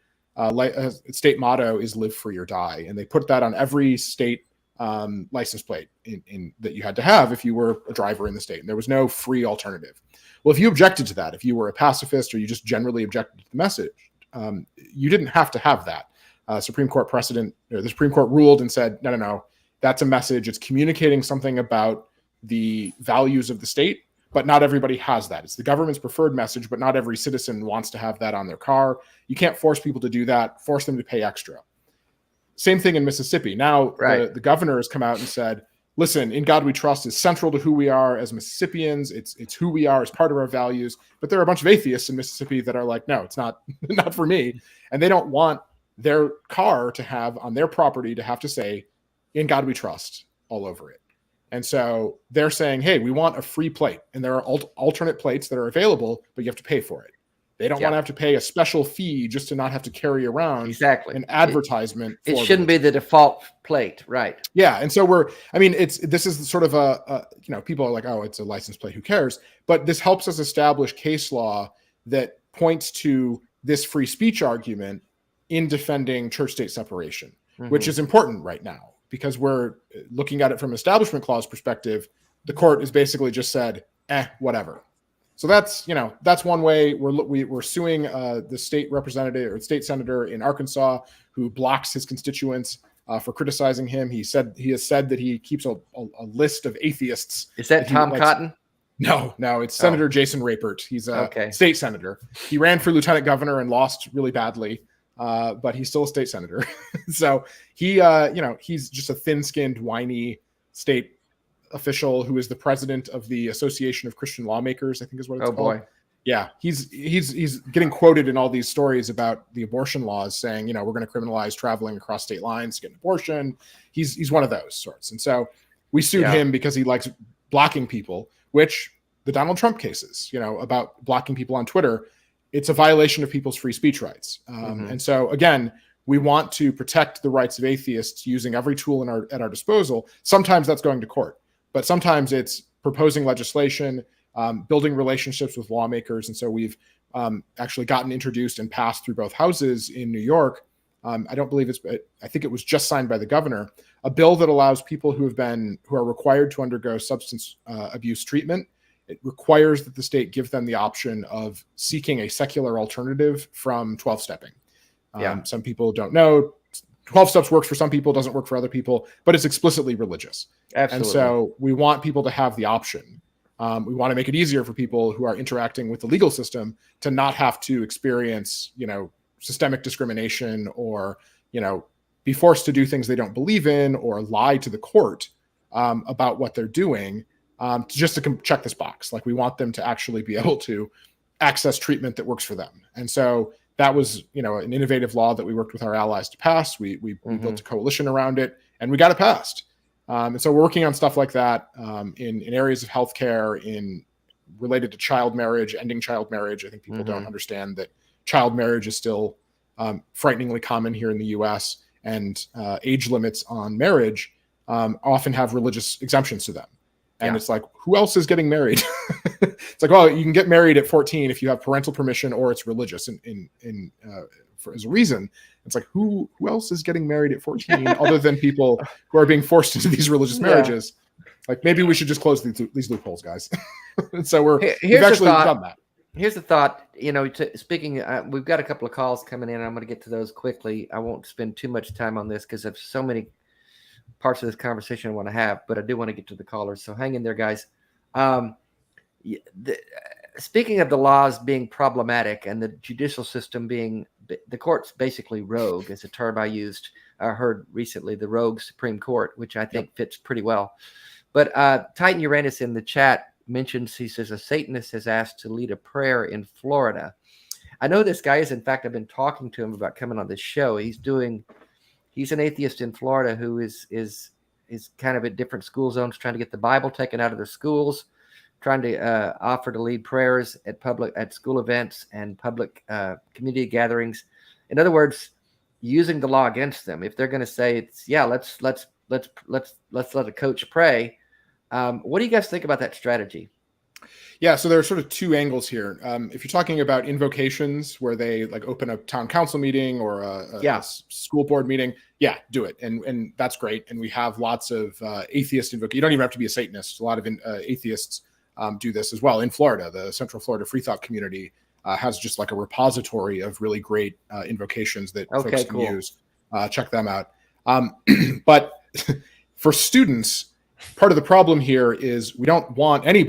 state motto is "Live Free or Die," and they put that on every state license plate in that you had to have if you were a driver in the state. And there was no free alternative. Well, if you objected to that, if you were a pacifist or you just generally objected to the message, you didn't have to have that. Supreme Court precedent, the Supreme Court ruled and said, no, that's a message. It's communicating something about the values of the state, but not everybody has that. It's the government's preferred message, but not every citizen wants to have that on their car. You can't force people to do that, force them to pay extra. Same thing in Mississippi. Now, the governor has come out and said, listen, "In God We Trust" is central to who we are as Mississippians. It's who we are as part of our values. But there are a bunch of atheists in Mississippi that are like, no, it's not, not for me. And they don't want their car to have on their property to have to say "In God We Trust" all over it. And so they're saying, hey, we want a free plate. And there are alternate plates that are available, but you have to pay for it. They don't want to have to pay a special fee just to not have to carry around an advertisement. It shouldn't be the default plate, right? Yeah. And so this is sort of people are like, oh, it's a license plate, who cares? But this helps us establish case law that points to this free speech argument in defending church-state separation, which is important right now, because we're looking at it from an Establishment Clause perspective. The court has basically just said, whatever. So that's one way. We're suing the state representative or state senator in Arkansas who blocks his constituents for criticizing him. He has said that he keeps a list of atheists. Is that Tom Cotton? No, it's Senator Jason Rapert. He's a state senator. He ran for lieutenant governor and lost really badly. But he's still a state senator. So he's just a thin-skinned, whiny state official who is the president of the Association of Christian Lawmakers, I think is what it's called. Boy. Yeah, he's getting quoted in all these stories about the abortion laws, saying, we're going to criminalize traveling across state lines to get an abortion. He's one of those sorts. And so we sued him because he likes blocking people, which the Donald Trump cases, about blocking people on Twitter, it's a violation of people's free speech rights. And so, again, we want to protect the rights of atheists using every tool at our disposal. Sometimes that's going to court, but sometimes it's proposing legislation, building relationships with lawmakers. And so we've actually gotten introduced and passed through both houses in New York. I don't believe I think it was just signed by the governor, a bill that allows people who are required to undergo substance abuse treatment. It requires that the state give them the option of seeking a secular alternative from 12-stepping. Some people don't know. 12 steps works for some people, doesn't work for other people, but it's explicitly religious. Absolutely. And so we want people to have the option. We want to make it easier for people who are interacting with the legal system to not have to experience, systemic discrimination or, be forced to do things they don't believe in or lie to the court about what they're doing. Just to check this box. Like, we want them to actually be able to access treatment that works for them. And so that was, an innovative law that we worked with our allies to pass. We built a coalition around it and we got it passed. And so we're working on stuff like that in areas of healthcare, related to child marriage, ending child marriage. I think people don't understand that child marriage is still frighteningly common here in the US, and age limits on marriage often have religious exemptions to them. And Yeah. it's like, who else is getting married? It's like, well, you can get married at 14 if you have parental permission or it's religious as a reason. It's like, who else is getting married at 14 other than people who are being forced into these religious marriages? Like, maybe we should just close these loopholes, guys. And so we've actually done that. Here's the thought. Speaking, we've got a couple of calls coming in. I'm going to get to those quickly. I won't spend too much time on this because there's so many parts of this conversation I want to have, but I do want to get to the callers. So hang in there, guys. Speaking of the laws being problematic and the judicial system being, the court's basically rogue, is a term I heard recently, the rogue Supreme Court, which I think fits pretty well. But Titan Uranus in the chat mentions, he says, a Satanist has asked to lead a prayer in Florida. I know this guy is, in fact, I've been talking to him about coming on this show. He's an atheist in Florida who is kind of at different school zones trying to get the Bible taken out of their schools, trying to offer to lead prayers at school events and public community gatherings. In other words, using the law against them. If they're going to say let's let a coach pray. What do you guys think about that strategy? Yeah, so there are sort of two angles here. If you're talking about invocations where they like open a town council meeting or a school board meeting, do it. And that's great. And we have lots of atheist invocation. You don't even have to be a Satanist. A lot of atheists do this as well. In Florida, the Central Florida Free Thought community has just like a repository of really great invocations that folks can use. Check them out. But for students, part of the problem here is we don't want any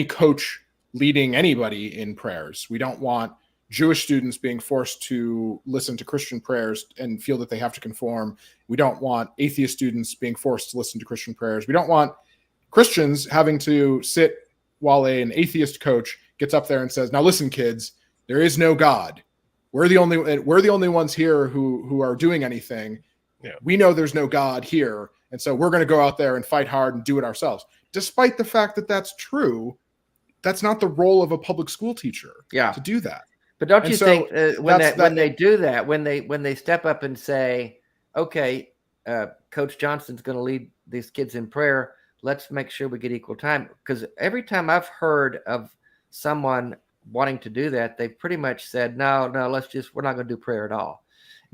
coach leading anybody in prayers. We don't want Jewish students being forced to listen to Christian prayers and feel that they have to conform. We don't want atheist students being forced to listen to Christian prayers. We don't want Christians having to sit while an atheist coach gets up there and says, now listen, kids, there is no God. We're the only ones here who are doing anything. Yeah. We know there's no God here. And so we're going to go out there and fight hard and do it ourselves. Despite the fact that that's true, that's not the role of a public school teacher to do that. But don't you think when they do that, when they step up and say, okay, Coach Johnson's going to lead these kids in prayer, let's make sure we get equal time. Because every time I've heard of someone wanting to do that, they've pretty much said, no, we're not going to do prayer at all.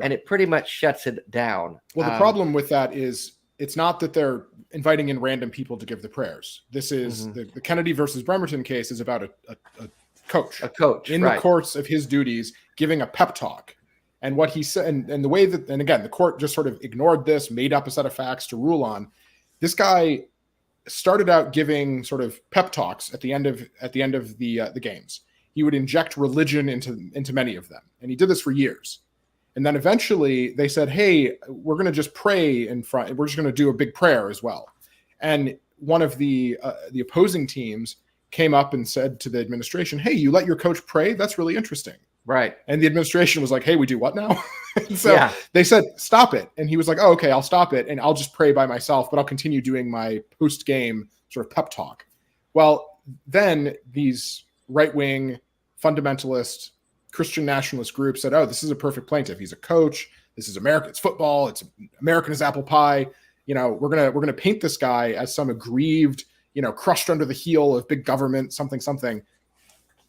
And it pretty much shuts it down. Well, the problem with that is it's not that they're inviting in random people to give the prayers. This is the Kennedy versus Bremerton case is about a coach in the course of his duties, giving a pep talk. And what he said, and the way that, and again, the court just sort of ignored this, made up a set of facts to rule on. This guy started out giving sort of pep talks at the end of the games. He would inject religion into many of them, and he did this for years. And then eventually they said, hey, we're going to just pray in front. We're just going to do a big prayer as well. And one of the opposing teams came up and said to the administration, hey, you let your coach pray? That's really interesting. Right. And the administration was like, hey, we do what now? So they said, stop it. And he was like, oh, okay, I'll stop it. And I'll just pray by myself, but I'll continue doing my post-game sort of pep talk. Well, then these right-wing fundamentalist Christian nationalist group said, oh, this is a perfect plaintiff. He's a coach. This is America. It's football. It's American as apple pie. We're gonna paint this guy as some aggrieved, crushed under the heel of big government, something.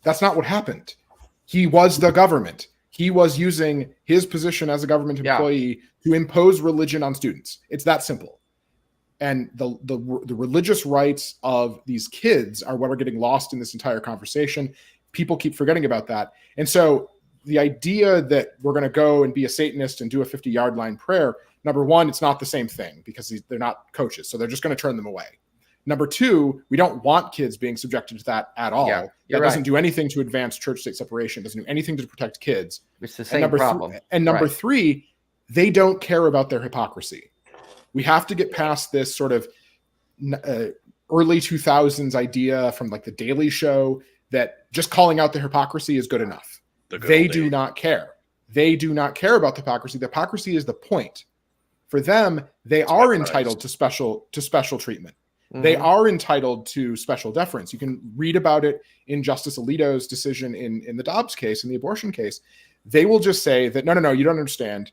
That's not what happened. He was the government. He was using his position as a government employee to impose religion on students. It's that simple. And the religious rights of these kids are what are getting lost in this entire conversation. People keep forgetting about that. And so the idea that we're going to go and be a Satanist and do a 50-yard line prayer, number one, it's not the same thing because they're not coaches. So they're just going to turn them away. Number two, we don't want kids being subjected to that at all. That doesn't do anything to advance church-state separation. Doesn't do anything to protect kids. It's the same problem. Number three, they don't care about their hypocrisy. We have to get past this sort of early 2000s idea from like the Daily Show that just calling out the hypocrisy is good enough. They do not care. They do not care about the hypocrisy. The hypocrisy is the point. For them, they are entitled to special treatment. Mm-hmm. They are entitled to special deference. You can read about it in Justice Alito's decision in the Dobbs case, in the abortion case. They will just say that, no, you don't understand.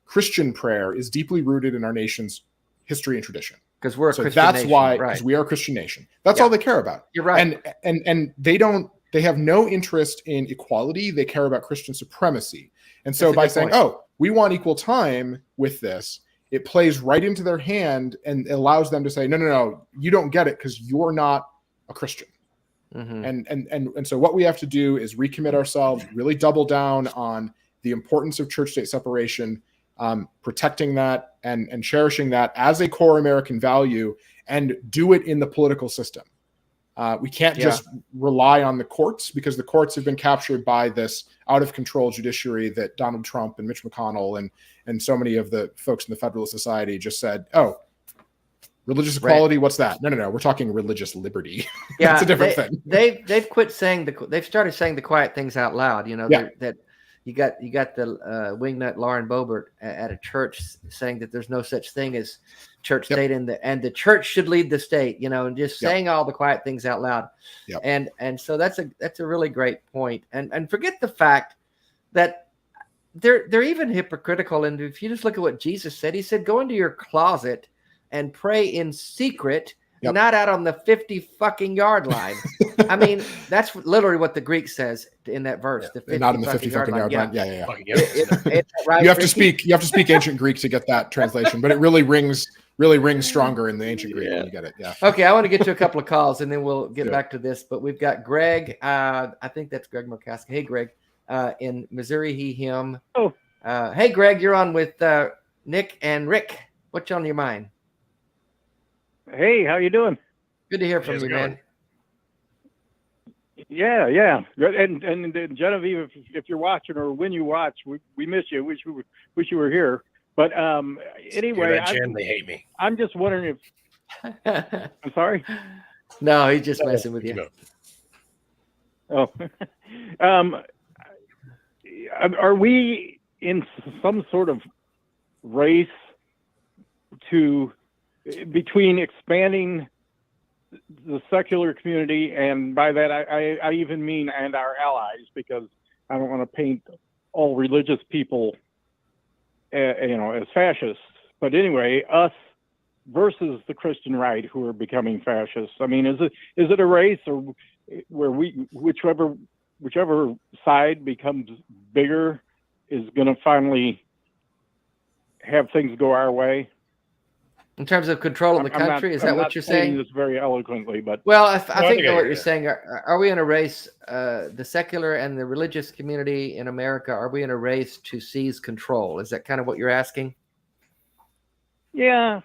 Christian prayer is deeply rooted in our nation's history and tradition. Because we're a So Christian that's nation, why, right? because we are a Christian nation. That's Yeah. all they care about. You're right. And they have no interest in equality. They care about Christian supremacy. And so by saying, oh, we want equal time with this, it plays right into their hand and allows them to say, no, you don't get it because you're not a Christian. Mm-hmm. And so what we have to do is recommit ourselves, really double down on the importance of church-state separation, protecting that and cherishing that as a core American value, and do it in the political system. We can't just rely on the courts, because the courts have been captured by this out-of-control judiciary that Donald Trump and Mitch McConnell and so many of the folks in the Federalist Society just said, oh, religious equality, what's that? No, we're talking religious liberty. Yeah, it's a different thing. They've quit saying they've started saying the quiet things out loud. You know, that you got the wingnut Lauren Boebert at a church saying that there's no such thing as church state, and the church should lead the state. You know, and just saying all the quiet things out loud. Yep. And so that's a really great point. And forget the fact that they're even hypocritical. And if you just look at what Jesus said, he said, go into your closet and pray in secret, not out on the 50 fucking yard line. I mean, that's literally what the Greek says in that verse. The 50 not in the 50 fucking yard line. Yeah. Right, you have to speak ancient Greek to get that translation, but it really rings stronger in the ancient Greek when you get it. Yeah. Okay, I want to get to a couple of calls and then we'll get back to this. But we've got Greg. I think that's Greg Murkowski. Hey, Greg, in Missouri, he, him. Oh. Hey, Greg, you're on with Nick and Rick. What's on your mind? Hey, how you doing? Good to hear from you, man. Yeah. And Genevieve, if you're watching or when you watch, we miss you. Wish you were here. But anyway, they hate me. I'm just wondering if I'm sorry. No, he's just messing with you. Oh, are we in some sort of race between expanding the secular community, and by that I even mean and our allies, because I don't want to paint all religious people as fascists, but anyway, us versus the Christian right who are becoming fascists. I mean, is it a race, or where whichever side becomes bigger is going to finally have things go our way? In terms of control of the country, is that what you're saying? I'm not saying this very eloquently, but I think what you're saying. Are we in a race? The secular and the religious community in America, are we in a race to seize control? Is that kind of what you're asking? Yeah.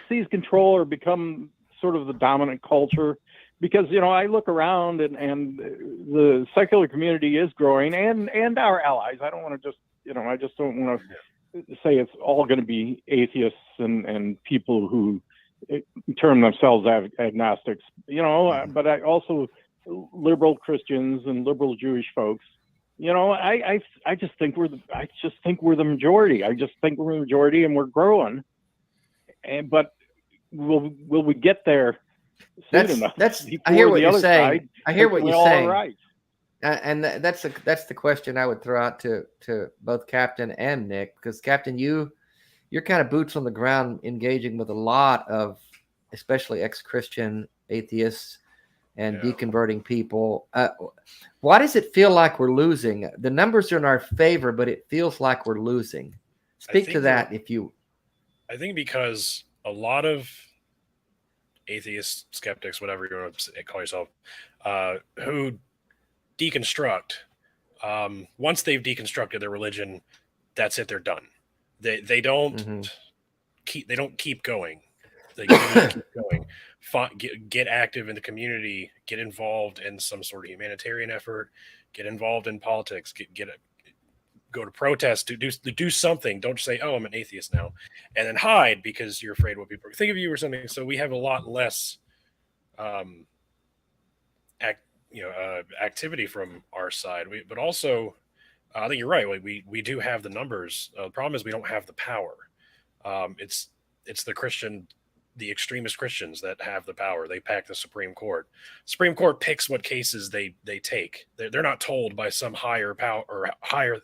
Seize control or become sort of the dominant culture, because I look around and the secular community is growing, and our allies. I don't want to just I just don't want to say it's all going to be atheists and people who term themselves agnostics, but I also liberal Christians and liberal Jewish folks. I just think we're the majority. I just think we're the majority, and we're growing. But will we get there soon enough? I hear what you're saying. I hear what you're saying. Right. And that's the question I would throw out to both Captain and Nick, because Captain, you're kind of boots on the ground, engaging with a lot of especially ex-Christian atheists and deconverting people. Why does it feel like we're losing? The numbers are in our favor, but it feels like we're losing. Speak to that, if you. I think because a lot of atheists, skeptics, whatever you want to call yourself, who deconstruct, once they've deconstructed their religion, that's it, they're done. They don't keep going. They keep going. Get active in the community, get involved in some sort of humanitarian effort, get involved in politics, go to protest, do something. Don't just say, oh, I'm an atheist now, and then hide because you're afraid what people think of you or something. So we have a lot less activity from our side. But also, I think you're right. We do have the numbers. The problem is we don't have the power. It's the extremist Christians that have the power. They pack the Supreme Court. Supreme Court picks what cases they take. They're not told by some higher power or higher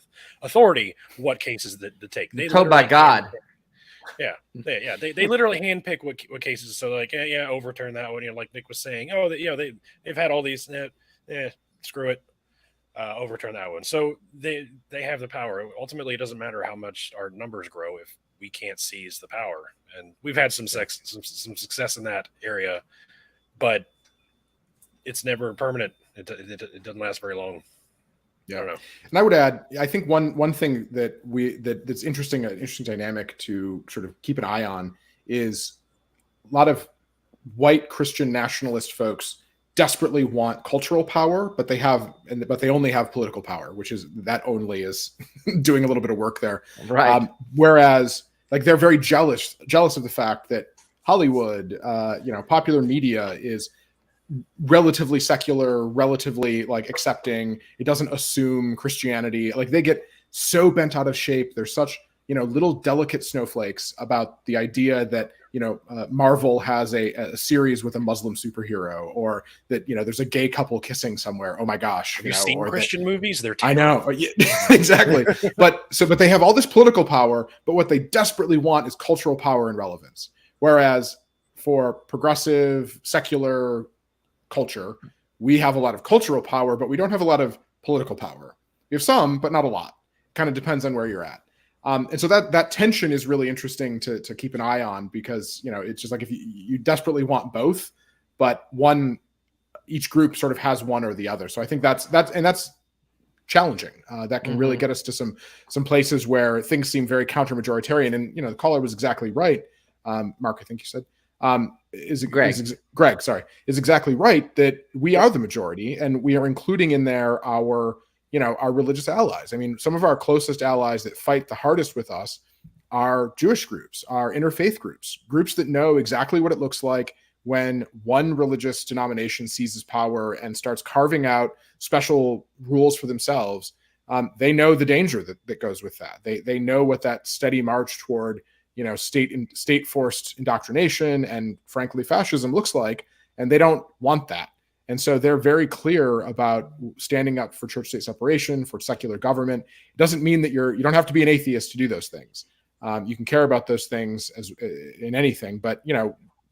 authority what cases to take. They're told by God. They literally handpick what cases. So like, overturn that one. Like Nick was saying, they've had all these. Screw it. Overturn that one. So they have the power. Ultimately, it doesn't matter how much our numbers grow if we can't seize the power. And we've had some success in that area, but it's never permanent. It doesn't last very long. Yeah, I don't know. And I would add, I think one thing that's interesting, an interesting dynamic to sort of keep an eye on is a lot of white Christian nationalist folks desperately want cultural power, but they only have political power, which is doing a little bit of work there. Right. Whereas, like, they're very jealous of the fact that Hollywood, popular media is relatively secular, relatively like accepting. It doesn't assume Christianity. Like, they get so bent out of shape. They're such, little delicate snowflakes about the idea that, Marvel has a series with a Muslim superhero, or that, there's a gay couple kissing somewhere. Oh my gosh. Have you seen Christian movies? They're I know. Yeah, exactly. But they have all this political power, but what they desperately want is cultural power and relevance. Whereas for progressive, secular culture, we have a lot of cultural power, but we don't have a lot of political power. We have some, but not a lot. Kind of depends on where you're at. And so that tension is really interesting to keep an eye on, because it's just like, if you desperately want both, but each group sort of has one or the other. So I think that's challenging. That can really get us to some places where things seem very counter majoritarian. And the caller was exactly right. Mark, I think you said. Greg, sorry, is exactly right that we are the majority, and we are including in there our religious allies. I mean, some of our closest allies that fight the hardest with us are Jewish groups, are interfaith groups that know exactly what it looks like when one religious denomination seizes power and starts carving out special rules for themselves. They know the danger that goes with that. They know what that steady march toward state forced indoctrination and, frankly, fascism looks like, and they don't want that. And so they're very clear about standing up for church-state separation, for secular government. It doesn't mean that you don't have to be an atheist to do those things. You can care about those things as in anything, but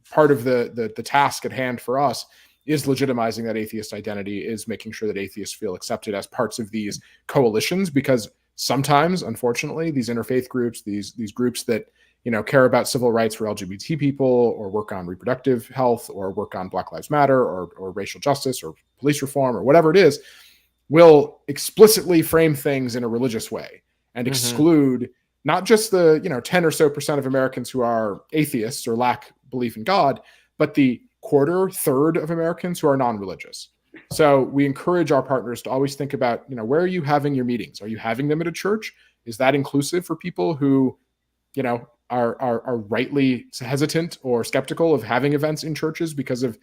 part of the task at hand for us is legitimizing that atheist identity, is making sure that atheists feel accepted as parts of these coalitions, because sometimes, unfortunately, these interfaith groups, these groups that care about civil rights for LGBT people, or work on reproductive health, or work on Black Lives Matter, or racial justice, or police reform, or whatever it is, will explicitly frame things in a religious way and exclude not just the 10 or so % of Americans who are atheists or lack belief in God, but the third of Americans who are non-religious. So we encourage our partners to always think about, where are you having your meetings? Are you having them at a church? Is that inclusive for people who, are rightly hesitant or skeptical of having events in churches because of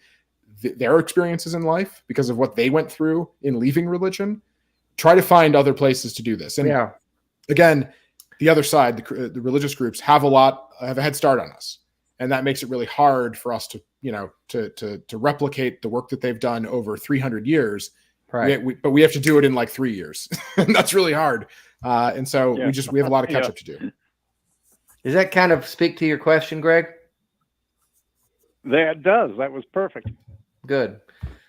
their experiences in life, because of what they went through in leaving religion? Try to find other places to do this. And again, the other side, the religious groups have a head start on us, and that makes it really hard for us to to replicate the work that they've done over 300 years. Right. But we have to do it in like 3 years, and that's really hard. And so we have a lot of catch up to do. Does that kind of speak to your question, Greg? That does. That was perfect. Good.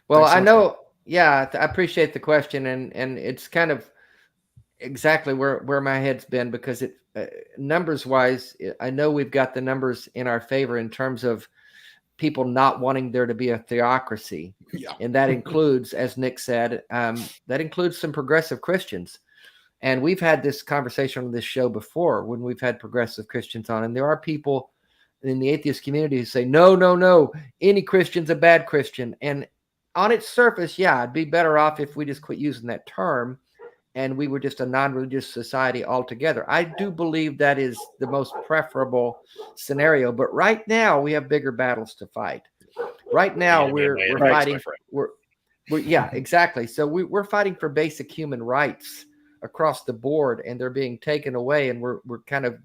Well, I know. Yeah, I appreciate the question, and it's kind of exactly where my head's been, because it numbers wise, I know we've got the numbers in our favor in terms of people not wanting there to be a theocracy. Yeah. And that includes, as Nick said, that includes some progressive Christians. And we've had this conversation on this show before when we've had progressive Christians on, and there are people in the atheist community who say, no, any Christian's a bad Christian. And on its surface, yeah, it'd be better off if we just quit using that term and we were just a non-religious society altogether. I do believe that is the most preferable scenario, but right now we have bigger battles to fight. Right now we're fighting. Yeah, exactly. So we're fighting for basic human rights across the board, and they're being taken away, and we're kind of,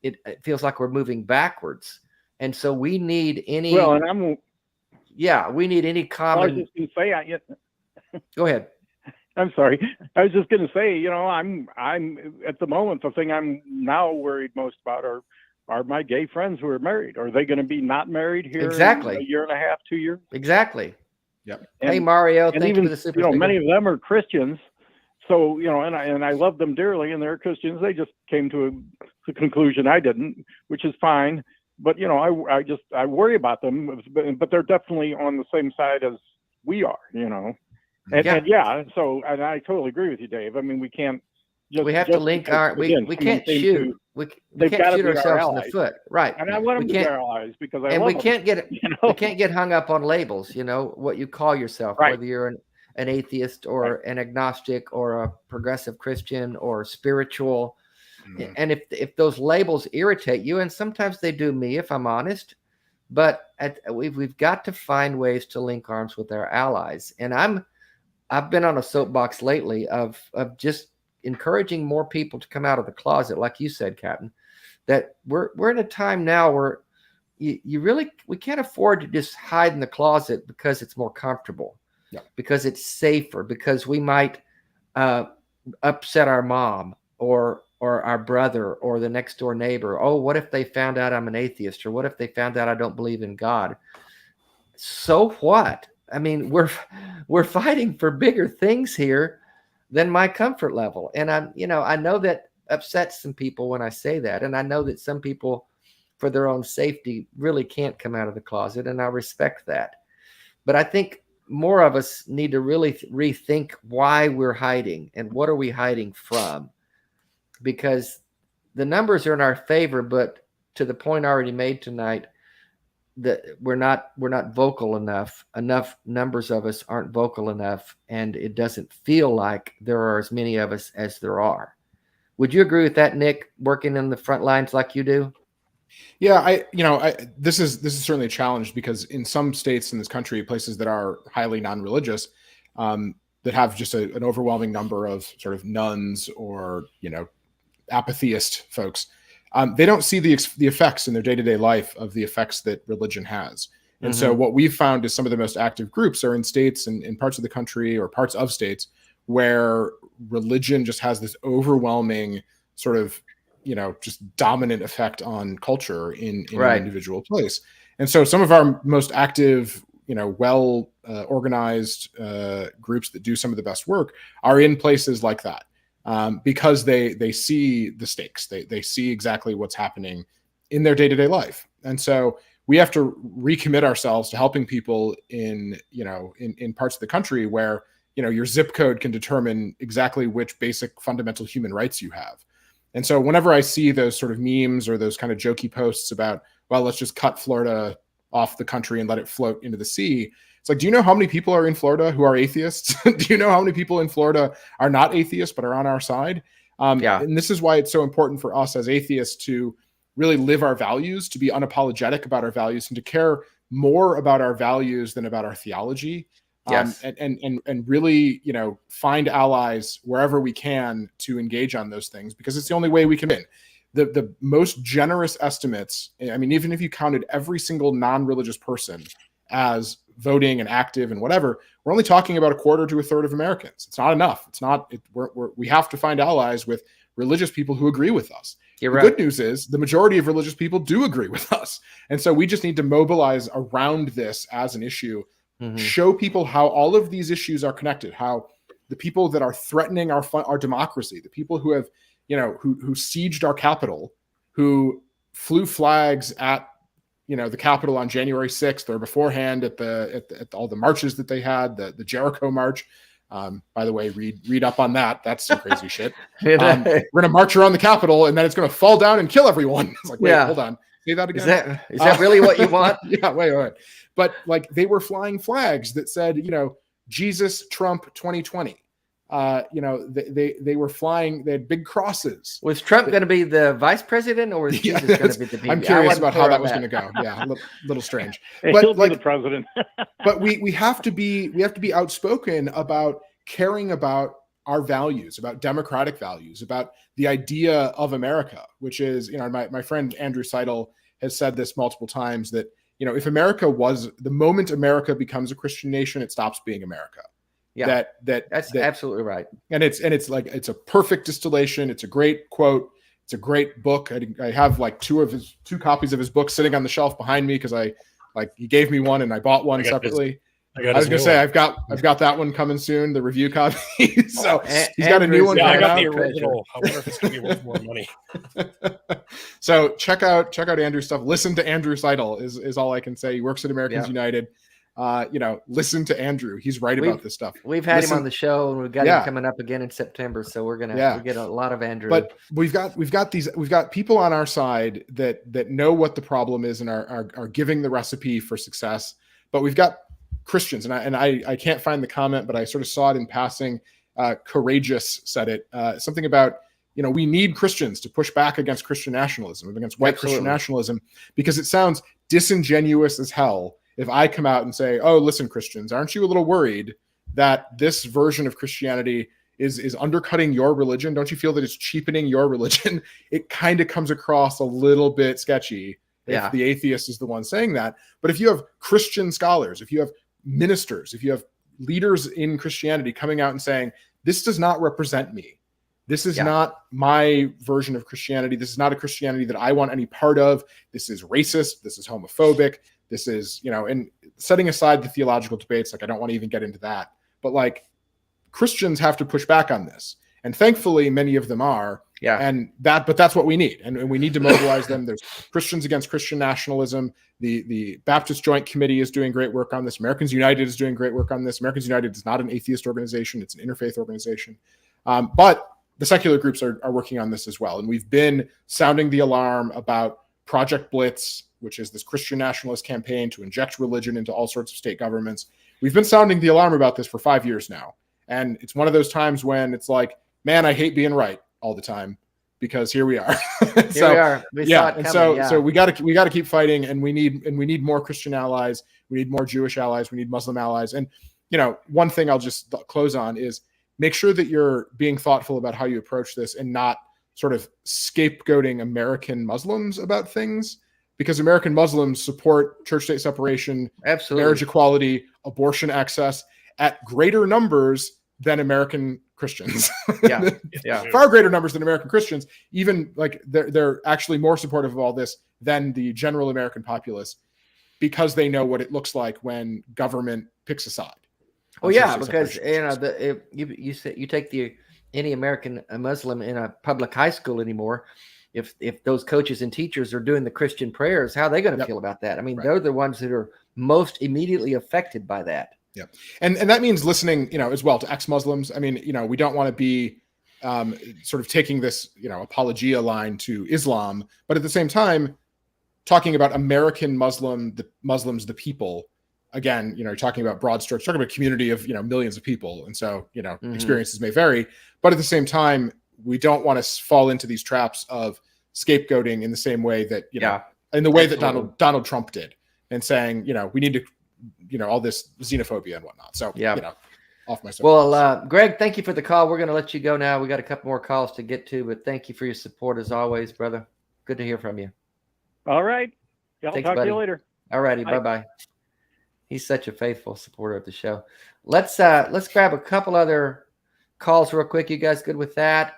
it feels like we're moving backwards. And so we need any. Well, and we need any common. I was just going to say, Go ahead. I'm sorry. I was just going to say, I'm at the moment, the thing I'm now worried most about are are my gay friends who are married, are they going to be not married here Exactly. in a year and a half, 2 years? Exactly. Yep. Hey, Mario, and thank even, you for the super you know, sticker. many of them are Christians. So, you know, and I love them dearly, and they're Christians. They just came to the conclusion I didn't, which is fine. But, you know, I worry about them, but they're definitely on the same side as we are, you know. And and I totally agree with you, Dave. I mean, we can't just, we have to link our, we can't shoot. We can't shoot ourselves in the foot. Right. And I want them to be our allies because I love we them, can't get, you know? we can't get hung up on labels, you know, what you call yourself, Right. whether you're an atheist or an agnostic or a progressive Christian or spiritual. Mm-hmm. And if those labels irritate you, and sometimes they do me, if I'm honest, but we've got to find ways to link arms with our allies. And I've been on a soapbox lately of just encouraging more people to come out of the closet, like you said, Captain, that we're in a time now where we can't afford to just hide in the closet because it's more comfortable, because it's safer, because we might upset our mom or our brother or the next door neighbor. Oh, what if they found out I'm an atheist? Or what if they found out I don't believe in God? So what? I mean, we're fighting for bigger things here than my comfort level. And I know that upsets some people when I say that. And I know that some people, for their own safety, really can't come out of the closet. And I respect that. But I think more of us need to really rethink why we're hiding and what are we hiding from? Because the numbers are in our favor, but to the point already made tonight, that we're not vocal enough. Enough numbers of us aren't vocal enough, and it doesn't feel like there are as many of us as there are. Would you agree with that, Nick, working in the front lines like you do? Yeah, this is certainly a challenge because in some states in this country, places that are highly non-religious, that have just an overwhelming number of sort of nuns or, you know, apatheist folks, they don't see the effects in their day-to-day life of the effects that religion has. And so what we've found is some of the most active groups are in states and in parts of the country or parts of states where religion just has this overwhelming sort of, you know, just dominant effect on culture in an individual place. And so some of our most active, you know, well organized groups that do some of the best work are in places like that. Because they see the stakes, they see exactly what's happening in their day-to-day life. And so we have to recommit ourselves to helping people in parts of the country where, you know, your zip code can determine exactly which basic fundamental human rights you have. And so whenever I see those sort of memes or those kind of jokey posts about, well, let's just cut Florida off the country and let it float into the sea, it's like, do you know how many people are in Florida who are atheists? Do you know how many people in Florida are not atheists but are on our side? And this is why it's so important for us as atheists to really live our values, to be unapologetic about our values, and to care more about our values than about our theology. And really, you know, find allies wherever we can to engage on those things, because it's the only way we can win. The most generous estimates, I mean, even if you counted every single non-religious person as voting and active and whatever, we're only talking about a quarter to a third of Americans. It's not enough. It's not. We have to find allies with religious people who agree with us. The good news is the majority of religious people do agree with us, and so we just need to mobilize around this as an issue. Show people how all of these issues are connected. How the people that are threatening our democracy, the people who have, you know, who sieged our Capitol, who flew flags at, you know, the Capitol on January 6th or beforehand at all the marches that they had, the Jericho March. By the way, read up on that. That's some crazy shit. We're going to march around the Capitol and then it's going to fall down and kill everyone. It's like, wait, hold on. Say that again. Is that really what you want? Yeah, wait. But like, they were flying flags that said, you know, Jesus, Trump 2020. You know, they were flying, they had big crosses. Was Trump going to be the vice president, or was Jesus going to be the VP? I'm curious about how that was going to go. Yeah, a little strange. But he'll be the president. But we have to be outspoken about caring about our values, about democratic values, about the idea of America, which is, you know, my friend Andrew Seidel has said this multiple times, that, you know, if America was, the moment America becomes a Christian nation, it stops being America. Yeah, that's absolutely right. And it's like, it's a perfect distillation. It's a great quote. It's a great book. I have like two copies of his book sitting on the shelf behind me because he gave me one and I bought one separately. I was gonna say I've got that one coming soon, the review copy. So he's got a new one. Yeah, I got the original. I wonder if it's gonna be worth more money. So check out Andrew's stuff. Listen to Andrew Seidel is all I can say. He works at Americans United. Listen to Andrew. He's right about this stuff. We've had him on the show, and we've got him coming up again in September. So we're gonna get a lot of Andrew. But we've got people on our side that know what the problem is and are giving the recipe for success. But we've got Christians, and I can't find the comment, but I sort of saw it in passing. Courageous said it, something about, we need Christians to push back against Christian nationalism, against white Christian nationalism, because it sounds disingenuous as hell if I come out and say, oh, listen, Christians, aren't you a little worried that this version of Christianity is undercutting your religion? Don't you feel that it's cheapening your religion? It kind of comes across a little bit sketchy if the atheist is the one saying that. But if you have Christian scholars, if you have ministers, if you have leaders in Christianity coming out and saying, this does not represent me, this is not my version of Christianity, this is not a Christianity that I want any part of, this is racist, this is homophobic, this is, and setting aside the theological debates, I don't want to even get into that, but Christians have to push back on this, and thankfully many of them are. But that's what we need, and we need to mobilize them. There's Christians Against Christian Nationalism. The Baptist Joint Committee is doing great work on this. Americans United is doing great work on this. Americans United is not an atheist organization; it's an interfaith organization. But the secular groups are working on this as well, and we've been sounding the alarm about Project Blitz, which is this Christian nationalist campaign to inject religion into all sorts of state governments. We've been sounding the alarm about this for 5 years now, and it's one of those times when it's like, man, I hate being right all the time, because here we are. So we got to keep fighting, and we need more Christian allies, we need more Jewish allies, we need Muslim allies. And one thing I'll just close on is make sure that you're being thoughtful about how you approach this and not sort of scapegoating American Muslims about things, because American Muslims support church-state separation, marriage equality, abortion access at greater numbers than American Christians. Far greater numbers than American Christians. Even they're actually more supportive of all this than the general American populace, because they know what it looks like when government picks a side. Oh yeah, because you take any American Muslim in a public high school anymore, if those coaches and teachers are doing the Christian prayers, how are they going to feel about that? I mean, they're the ones that are most immediately affected by that. Yeah. And that means listening, as well to ex-Muslims. I mean, we don't want to be sort of taking this, apologia line to Islam, but at the same time, talking about American Muslims, the people, again, you're talking about broad strokes, talking about a community of, millions of people. And so, experiences may vary, but at the same time, we don't want to fall into these traps of scapegoating in the same way that, in the way that Donald Trump did, and saying, we need to, all this xenophobia and whatnot. So, off my soapbox. Well, Greg, thank you for the call. We're going to let you go now. We got a couple more calls to get to, but thank you for your support as always, brother. Good to hear from you. All right. I'll talk to you later. All righty. Bye-bye. He's such a faithful supporter of the show. Let's grab a couple other calls real quick. You guys good with that?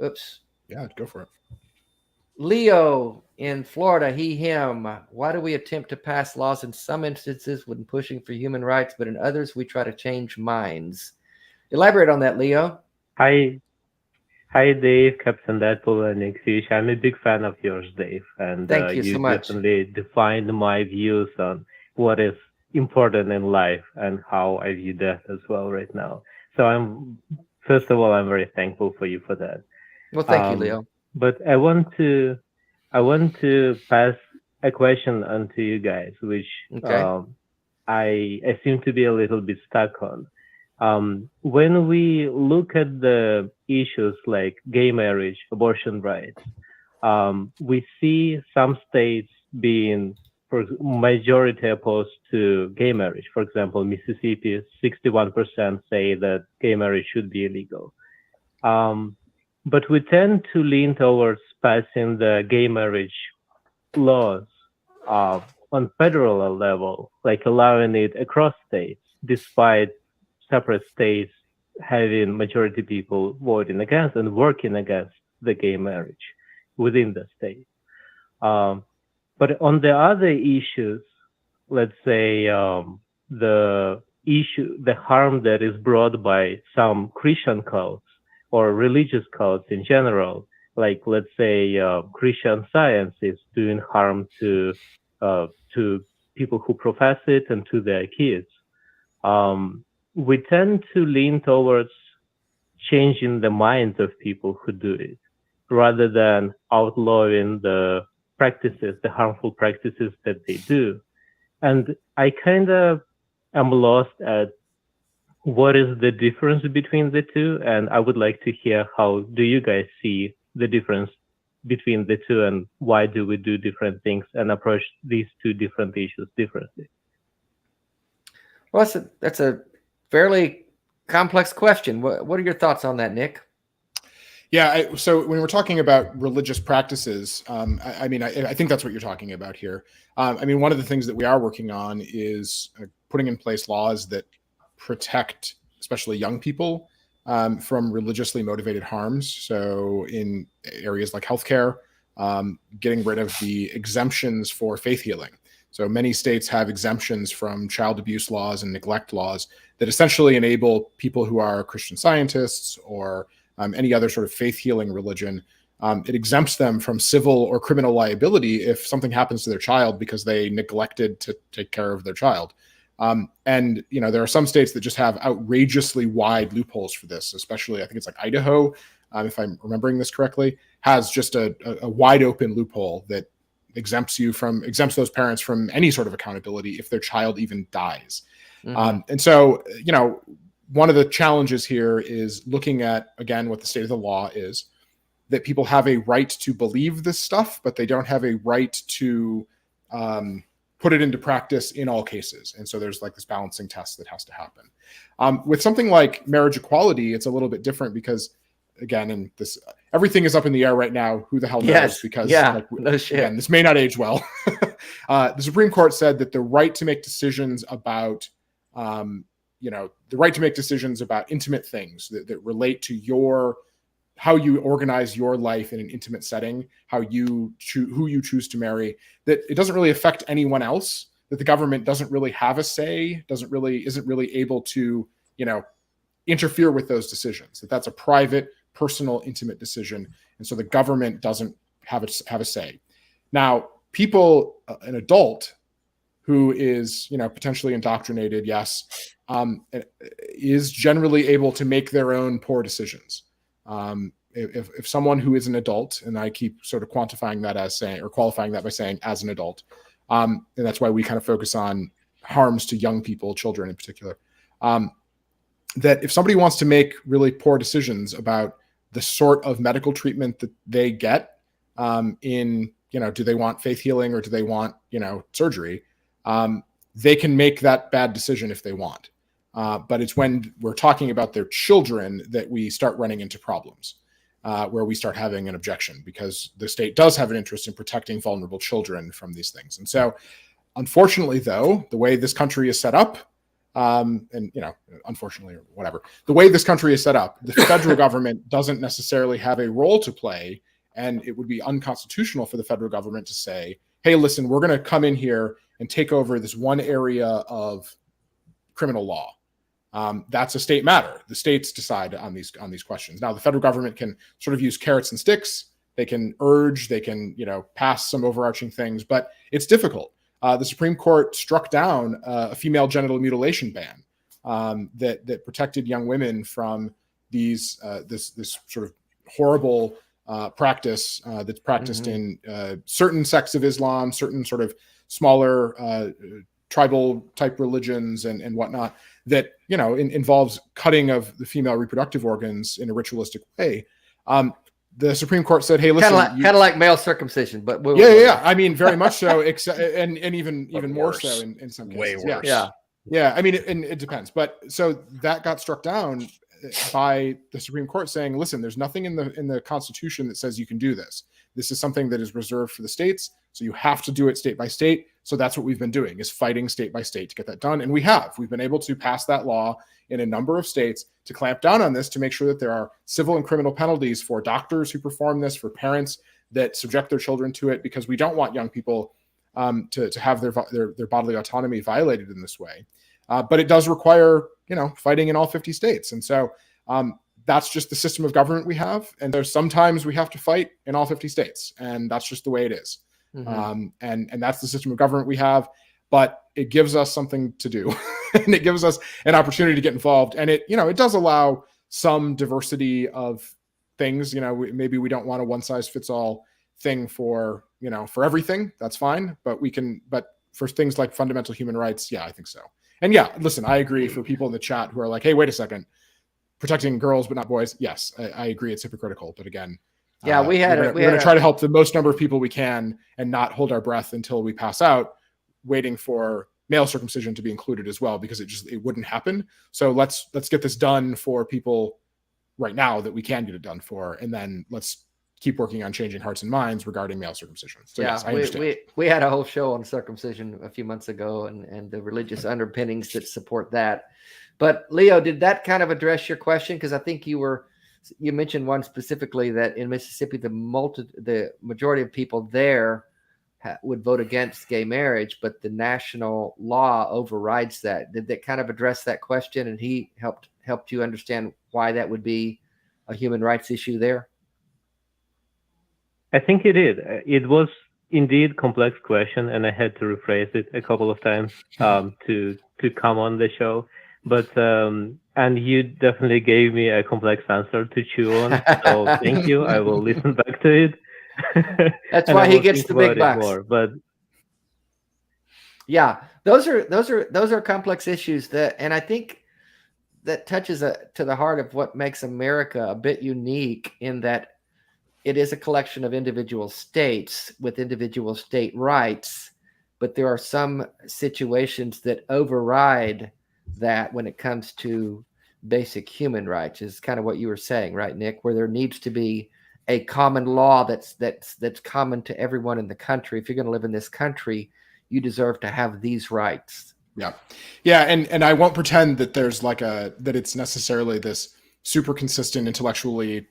Oops. Yeah, go for it. Leo in Florida, he, him. Why do we attempt to pass laws in some instances when pushing for human rights, but in others we try to change minds? Elaborate on that, Leo. Hi, Dave, Captain Deadpool, and Exush. I'm a big fan of yours, Dave. And thank you so much. Definitely defined my views on what is important in life and how I view death as well right now. So first of all, I'm very thankful for you for that. Well, thank you, Leo. But I want to pass a question on to you guys, which I seem to be a little bit stuck on. When we look at the issues like gay marriage, abortion rights, we see some states being for majority opposed to gay marriage. For example, Mississippi, 61% say that gay marriage should be illegal. But we tend to lean towards passing the gay marriage laws on federal level, like allowing it across states, despite separate states having majority people voting against and working against the gay marriage within the state. But on the other issues, let's say the harm that is brought by some Christian cults or religious cults in general, like let's say Christian Science is doing harm to people who profess it and to their kids. We tend to lean towards changing the minds of people who do it, rather than outlawing the practices, the harmful practices that they do. And I kind of am lost at what is the difference between the two, and I would like to hear how do you guys see the difference between the two, and why do we do different things and approach these two different issues differently? Well, that's a fairly complex question. What are your thoughts on that, Nick? Yeah, so when we're talking about religious practices, I think that's what you're talking about here. One of the things that we are working on is putting in place laws that protect, especially young people, from religiously motivated harms. So in areas like healthcare, getting rid of the exemptions for faith healing. So many states have exemptions from child abuse laws and neglect laws that essentially enable people who are Christian Scientists or any other sort of faith healing religion. It exempts them from civil or criminal liability if something happens to their child because they neglected to take care of their child. And there are some states that just have outrageously wide loopholes for this, especially I think it's like Idaho, if I'm remembering this correctly, has just a wide open loophole that exempts those parents from any sort of accountability if their child even dies. Mm-hmm. And so, one of the challenges here is looking at, again, what the state of the law is, that people have a right to believe this stuff, but they don't have a right to put it into practice in all cases. And so there's like this balancing test that has to happen. With something like marriage equality, it's a little bit different because, again, and everything is up in the air right now. Who the hell knows? Because again, this may not age well. The Supreme Court said that the right to make decisions about intimate things that relate to how you organize your life in an intimate setting, who you choose to marry, that it doesn't really affect anyone else, that the government doesn't really have a say, isn't really able to, interfere with those decisions, that's a private, personal, intimate decision. And so the government doesn't have a say. Now, an adult who is, potentially indoctrinated, yes, is generally able to make their own poor decisions. If someone who is an adult, and I keep sort of quantifying that as saying, or qualifying that by saying as an adult, and that's why we kind of focus on harms to young people, children in particular, that if somebody wants to make really poor decisions about the sort of medical treatment that they get do they want faith healing or do they want, surgery, they can make that bad decision if they want. But it's when we're talking about their children that we start running into problems, where we start having an objection, because the state does have an interest in protecting vulnerable children from these things. And so, unfortunately, though, the way this country is set up, unfortunately or whatever, the way this country is set up, the federal government doesn't necessarily have a role to play, and it would be unconstitutional for the federal government to say, hey, listen, we're going to come in here and take over this one area of criminal law. That's a state matter. The states decide on these questions. Now, the federal government can sort of use carrots and sticks. They can urge, they can, pass some overarching things, but it's difficult. The Supreme Court struck down a female genital mutilation ban that protected young women from this sort of horrible practice that's practiced in certain sects of Islam, certain sort of smaller tribal type religions and whatnot, that involves cutting of the female reproductive organs in a ritualistic way. The Supreme Court said, "Hey, listen, kind of like male circumcision, but yeah. I mean, very much so, and even more so in some cases. Way worse. Yeah. I mean, it depends, but so that got struck down by the Supreme Court saying, "Listen, there's nothing in the Constitution that says you can do this. This is something that is reserved for the states, so you have to do it state by state. So that's what we've been doing, is fighting state by state to get that done. And we've been able to pass that law in a number of states to clamp down on this, to make sure that there are civil and criminal penalties for doctors who perform this, for parents that subject their children to it, because we don't want young people to have their bodily autonomy violated in this way. But it does require, fighting in all 50 states. And so that's just the system of government we have. And there's sometimes we have to fight in all 50 states, and that's just the way it is. And that's the system of government we have, but it gives us something to do and it gives us an opportunity to get involved. And it does allow some diversity of things. Maybe we don't want a one size fits all thing for everything. That's fine. But for things like fundamental human rights, yeah, I think so. And yeah, listen, I agree, for people in the chat who are like, hey, wait a second, protecting girls but not boys. Yes, I agree. It's hypocritical. But again, yeah, we're going to try to help the most number of people we can and not hold our breath until we pass out, waiting for male circumcision to be included as well, because it wouldn't happen. So let's get this done for people right now that we can get it done for, and then let's keep working on changing hearts and minds regarding male circumcision. So yeah, yes, I understand. We had a whole show on circumcision a few months ago, and the religious underpinnings that support that. But Leo, did that kind of address your question? Because I think you mentioned one specifically, that in Mississippi, the majority of people there would vote against gay marriage, but the national law overrides that. Did that kind of address that question? And he helped you understand why that would be a human rights issue there? I think it did. It was indeed complex question, and I had to rephrase it a couple of times to come on the show. But and you definitely gave me a complex answer to chew on. So thank you. I will listen back to it. That's why he gets the big bucks. But yeah, those are complex issues and I think that touches to the heart of what makes America a bit unique, in that it is a collection of individual states with individual state rights, but there are some situations that override that when it comes to basic human rights, is kind of what you were saying, right, Nick? Where there needs to be a common law that's common to everyone in the country. If you're going to live in this country, you deserve to have these rights. Yeah, and I won't pretend that there's that it's necessarily this super consistent, intellectually,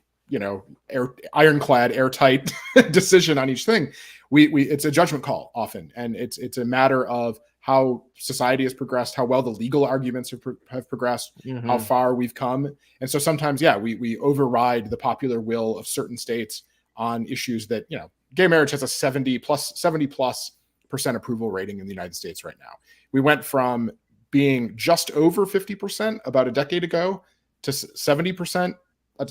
ironclad, airtight decision on each thing. It's a judgment call often, and it's a matter of how society has progressed, how well the legal arguments have progressed, how far we've come. And so sometimes, we override the popular will of certain states on issues that, gay marriage has a 70+% approval rating in the United States right now. We went from being just over 50% about a decade ago to 70%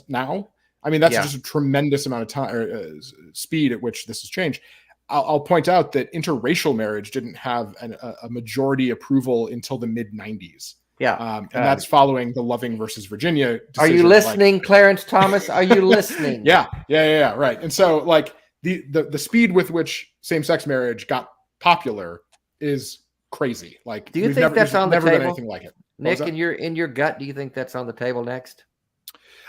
now. I mean, that's just a tremendous amount of time or speed at which this has changed. I'll point out that interracial marriage didn't have a majority approval until the mid 90s. Yeah. And that's following the Loving versus Virginia decision. Are you listening, Clarence Thomas? Are you listening? Yeah. Right. And so the speed with which same-sex marriage got popular is crazy. Do you think that's on the table? Never been anything like it. Nick, in your gut, do you think that's on the table next?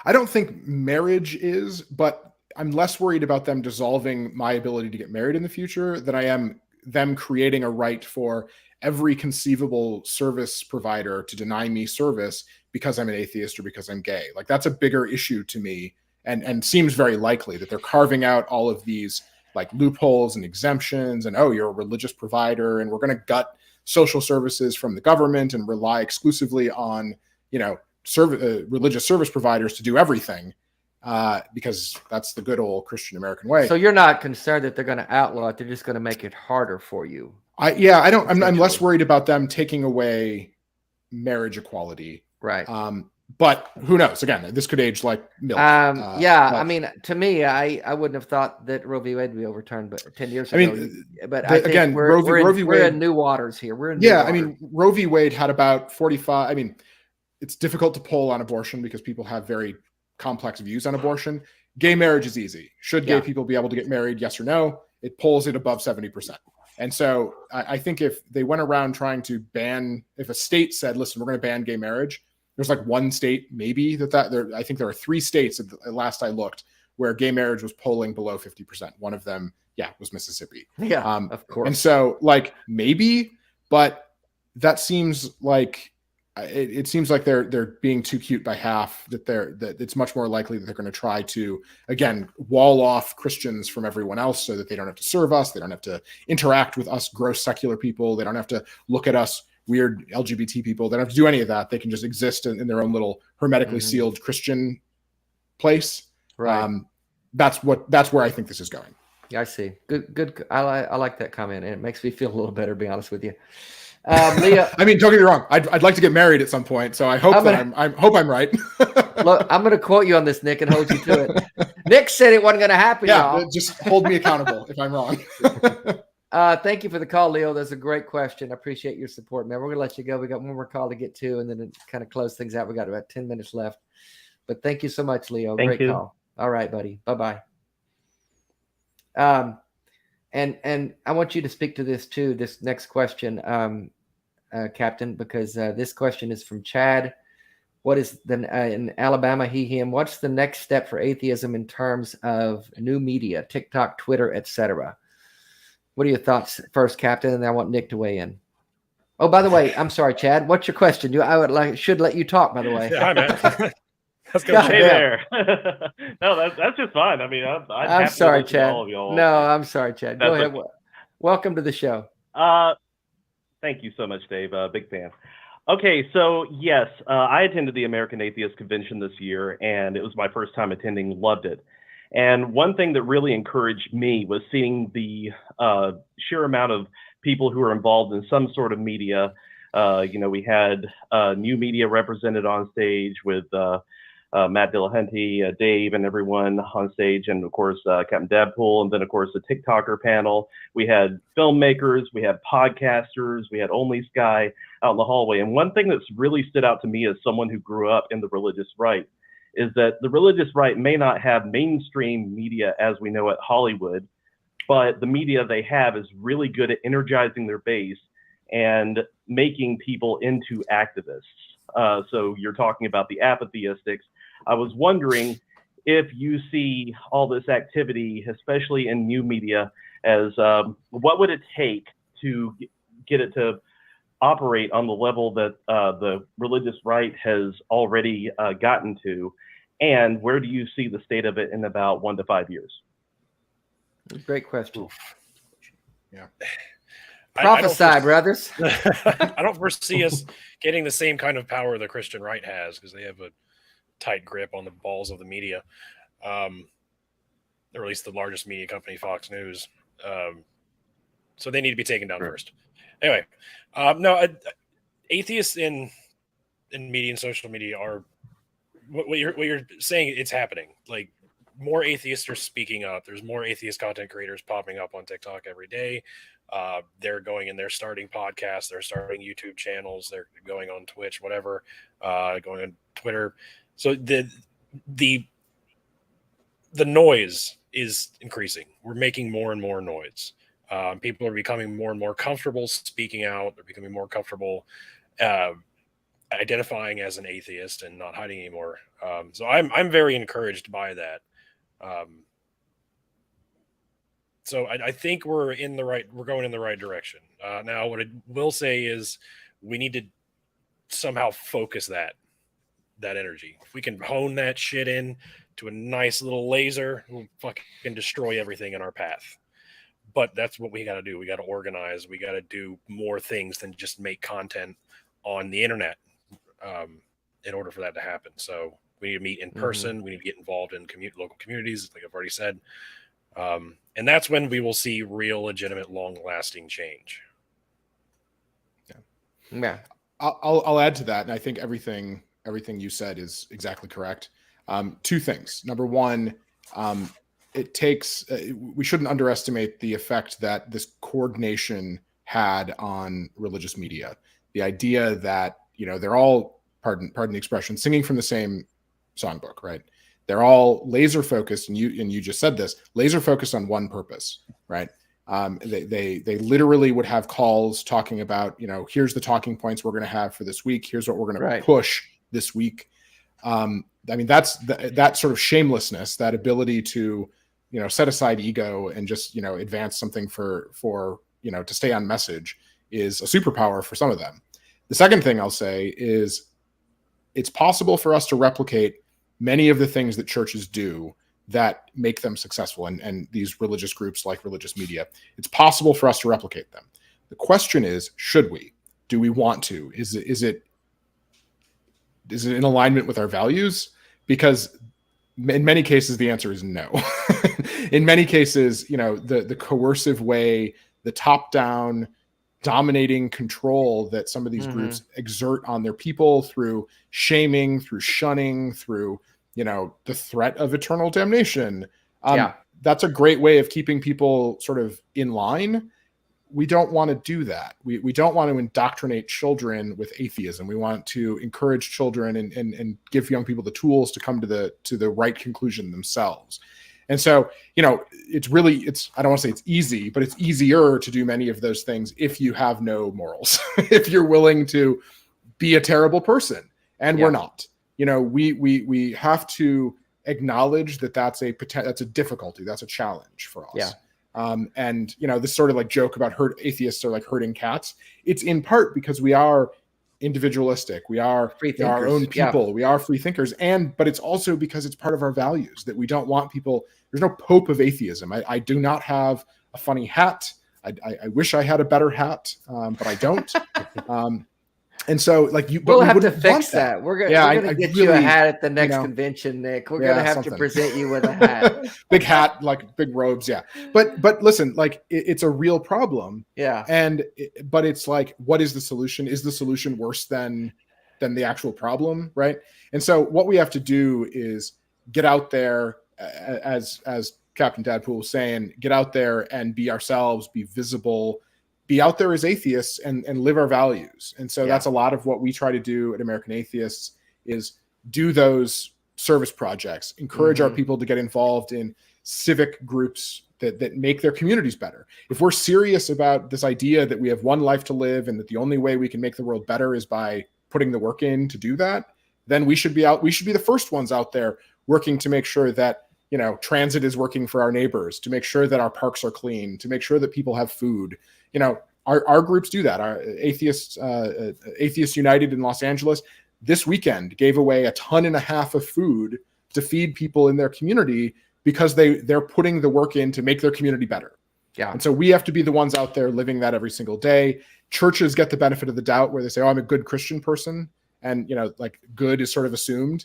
I don't think marriage is, but I'm less worried about them dissolving my ability to get married in the future than I am them creating a right for every conceivable service provider to deny me service because I'm an atheist or because I'm gay. That's a bigger issue to me, and seems very likely that they're carving out all of these loopholes and exemptions, and you're a religious provider, and we're going to gut social services from the government and rely exclusively on religious service providers to do everything. Because that's the good old Christian American way. So you're not concerned that they're going to outlaw it; they're just going to make it harder for you. I'm less worried about them taking away marriage equality, right? But who knows? Again, this could age like milk. I mean, to me, I wouldn't have thought that Roe v. Wade would be overturned, but 10 years ago. I think we're in new waters here. We're in new waters. I mean, Roe v. Wade had about 45. I mean, it's difficult to poll on abortion because people have very complex views on abortion. Gay marriage is easy. Should gay people be able to get married? Yes or no? It polls it above 70%. And so I think if they went around trying to if a state said, listen, we're going to ban gay marriage, there's one state maybe I think there are 3 states at last I looked where gay marriage was polling below 50%. One of them, Yeah, it was Mississippi. Yeah, of course. And so, like, maybe, but that seems like it seems like they're being too cute by half. That it's much more likely that they're going to try to, again, wall off Christians from everyone else so that they don't have to serve us, they don't have to interact with us gross secular people, they don't have to look at us weird LGBT people, they don't have to do any of that. They can just exist in their own little hermetically sealed Christian place. Right. That's where I think this is going. Yeah, I see. Good. I like that comment, and it makes me feel a little better, to be honest with you. Leah, I mean, don't get me wrong. I'd like to get married at some point, so I hope I'm right. Look, I'm going to quote you on this, Nick, and hold you to it. Nick said it wasn't going to happen. Yeah, y'all. just hold me accountable if I'm wrong. Thank you for the call, Leo. That's a great question. I appreciate your support, man. We're going to let you go. We got one more call to get to, and then it kind of close things out. We got about 10 minutes left. But thank you so much, Leo. Great call. All right, buddy. Bye-bye. And I want you to speak to this too, this next question, Captain, because this question is from Chad. What is in Alabama, him? What's the next step for atheism in terms of new media, TikTok, Twitter, etc.? What are your thoughts first, Captain? And I want Nick to weigh in. Oh, by the way, I'm sorry, Chad. What's your question? Should let you talk, by the way. Yeah, hi, man. Hey there. No, that's just fine. I mean, I'm sorry, Chad. All of y'all. No, I'm sorry, Chad. Go ahead. Okay. Welcome to the show. Thank you so much, Dave. Big fan. Okay, so yes, I attended the American Atheist Convention this year, and it was my first time attending. Loved it. And one thing that really encouraged me was seeing the sheer amount of people who are involved in some sort of media. We had new media represented on stage with Matt Dillahunty, Dave, and everyone on stage, and of course Captain Dabpool, and then of course the TikToker panel. We had filmmakers, we had podcasters, we had Only Sky out in the hallway. And one thing that's really stood out to me as someone who grew up in the religious right is that the religious right may not have mainstream media as we know it, Hollywood, but the media they have is really good at energizing their base and making people into activists. So you're talking about the atheistics. I was wondering if you see all this activity, especially in new media, as what would it take to get it to operate on the level that the religious right has already gotten to, and where do you see the state of it in about 1 to 5 years? Great question. Oof. Yeah. Prophesy, brothers. I don't foresee us getting the same kind of power the Christian right has, because they have a tight grip on the balls of the media, or at least the largest media company, Fox News. So they need to be taken down first. Anyway, atheists in media and social media are what you're saying. It's happening. Like, more atheists are speaking up. There's more atheist content creators popping up on TikTok every day. They're going and they're starting podcasts. They're starting YouTube channels. They're going on Twitch, whatever, going on Twitter. So the noise is increasing. We're making more and more noise. People are becoming more and more comfortable speaking out. They're becoming more comfortable identifying as an atheist and not hiding anymore. So I'm very encouraged by that. So I think we're going in the right direction. Now, what I will say is we need to somehow focus that energy. If we can hone that shit in to a nice little laser, we'll fucking destroy everything in our path. But that's what we got to do. We got to organize. We got to do more things than just make content on the internet in order for that to happen. So we need to meet in person. We need to get involved in local communities, like I've already said. And that's when we will see real, legitimate, long-lasting change. Yeah. I'll add to that, and I think everything you said is exactly correct. Two things. Number one, it takes we shouldn't underestimate the effect that this coordination had on religious media. The idea that they're all, pardon the expression, singing from the same songbook, right? They're all laser focused, and you just said this, laser focused on one purpose, right? They literally would have calls talking about, here's the talking points we're going to have for this week. Here's what we're going to push this week. I mean, that's that sort of shamelessness, that ability to set aside ego and just, advance something for, to stay on message is a superpower for some of them. The second thing I'll say is it's possible for us to replicate many of the things that churches do that make them successful, and these religious groups like religious media. It's possible for us to replicate them. The question is, should we? Do we want to? Is it in alignment with our values? Because in many cases, the answer is no. In many cases, the coercive way, the top-down dominating control that some of these groups exert on their people through shaming, through shunning, through the threat of eternal damnation. That's a great way of keeping people sort of in line. We don't want to do that. We don't want to indoctrinate children with atheism. We want to encourage children and give young people the tools to come to the right conclusion themselves. And so, I don't want to say it's easy, but it's easier to do many of those things if you have no morals, if you're willing to be a terrible person. And we're not. We have to acknowledge that that's a difficulty, that's a challenge for us. Yeah. And this sort of like joke about atheists are like herding cats. It's in part because we are individualistic, we are our own people, we are free thinkers, but it's also because it's part of our values that we don't want people. There's no pope of atheism. I do not have a funny hat. I wish I had a better hat, but I don't. And so, like we'll have to fix that. We're gonna get you a hat at the next convention, Nick. We're gonna have to present you with a hat, big hat, like big robes. Yeah, but listen, like it's a real problem. Yeah, but it's like, what is the solution? Is the solution worse than the actual problem, right? And so, what we have to do is get out there, as Captain Dadpool was saying, get out there and be ourselves, be visible. Be out there as atheists and live our values. And so that's a lot of what we try to do at American Atheists is do those service projects, encourage our people to get involved in civic groups that make their communities better. If we're serious about this idea that we have one life to live and that the only way we can make the world better is by putting the work in to do that, then we should be the first ones out there working to make sure that transit is working for our neighbors, to make sure that our parks are clean, to make sure that people have food. Our groups do that. Our Atheists United in Los Angeles this weekend gave away 1.5 tons of food to feed people in their community because they're putting the work in to make their community better. Yeah. And so we have to be the ones out there living that every single day. Churches get the benefit of the doubt where they say, "Oh, I'm a good Christian person," and like good is sort of assumed.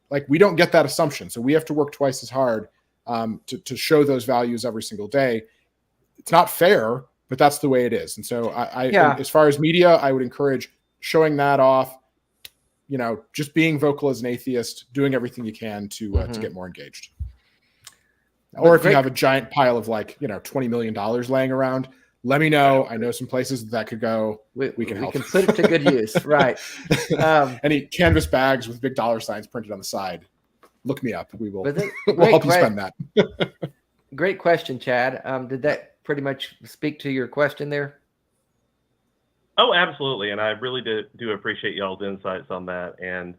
Like we don't get that assumption, so we have to work twice as hard to show those values every single day. It's not fair, but that's the way it is. And so as far as media, I would encourage showing that off, just being vocal as an atheist, doing everything you can to get more engaged. Or if you have a giant pile of $20 million laying around, let me know. I know some places that could go. We can help. We can put it to good use. Right. Any canvas bags with big dollar signs printed on the side, look me up. We will we'll help you spend that. Great question, Chad. Did that pretty much speak to your question there? Oh, absolutely. And I really do appreciate y'all's insights on that. And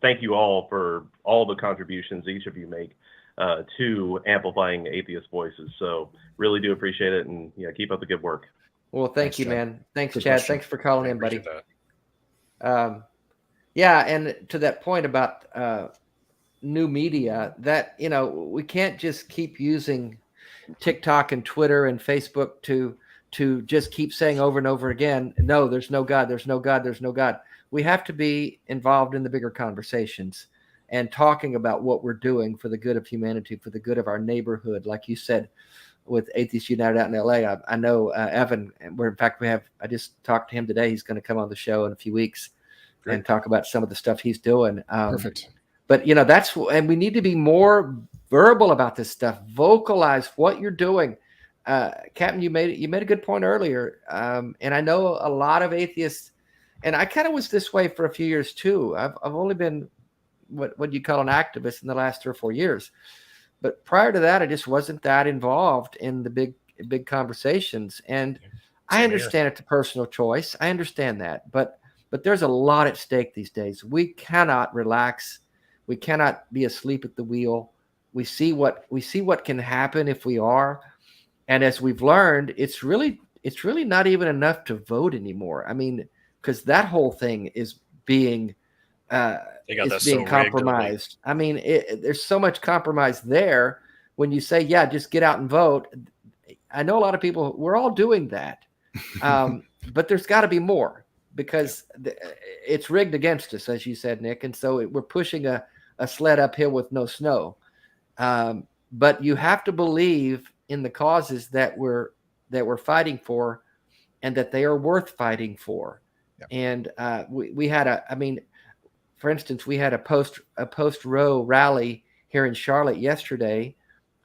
thank you all for all the contributions each of you make to amplifying atheist voices. So really do appreciate it, and keep up the good work. Well, thanks you, Chad. man. Thanks, Good Chad. question. Thanks for calling in, buddy. That. And to that point about new media, that we can't just keep using TikTok and Twitter and Facebook to just keep saying over and over again, no, there's no God, there's no God, there's no God. We have to be involved in the bigger conversations and talking about what we're doing for the good of humanity, for the good of our neighborhood. Like you said, with Atheists United out in LA, I know Evan, I just talked to him today. He's going to come on the show in a few weeks and talk about some of the stuff he's doing. Perfect. But and we need to be more verbal about this stuff. Vocalize what you're doing. Captain, you made a good point earlier. And I know a lot of atheists, and I kind of was this way for a few years too. I've only been what you call an activist in the last 3 or 4 years. But prior to that, I just wasn't that involved in the big conversations. And I understand it's a personal choice. I understand that. But there's a lot at stake these days. We cannot relax. We cannot be asleep at the wheel. we see what can happen if we are. And as we've learned, it's really not even enough to vote anymore. I mean, because that whole thing is being compromised. I mean, there's so much compromise there. When you say, yeah, just get out and vote, I know a lot of people, we're all doing that. But there's got to be more, because it's rigged against us, as you said, Nick. And so we're pushing a sled uphill with no snow. But you have to believe in the causes that we're fighting for, and that they are worth fighting for. Yeah. And we had for instance, we had a post-Roe rally here in Charlotte yesterday.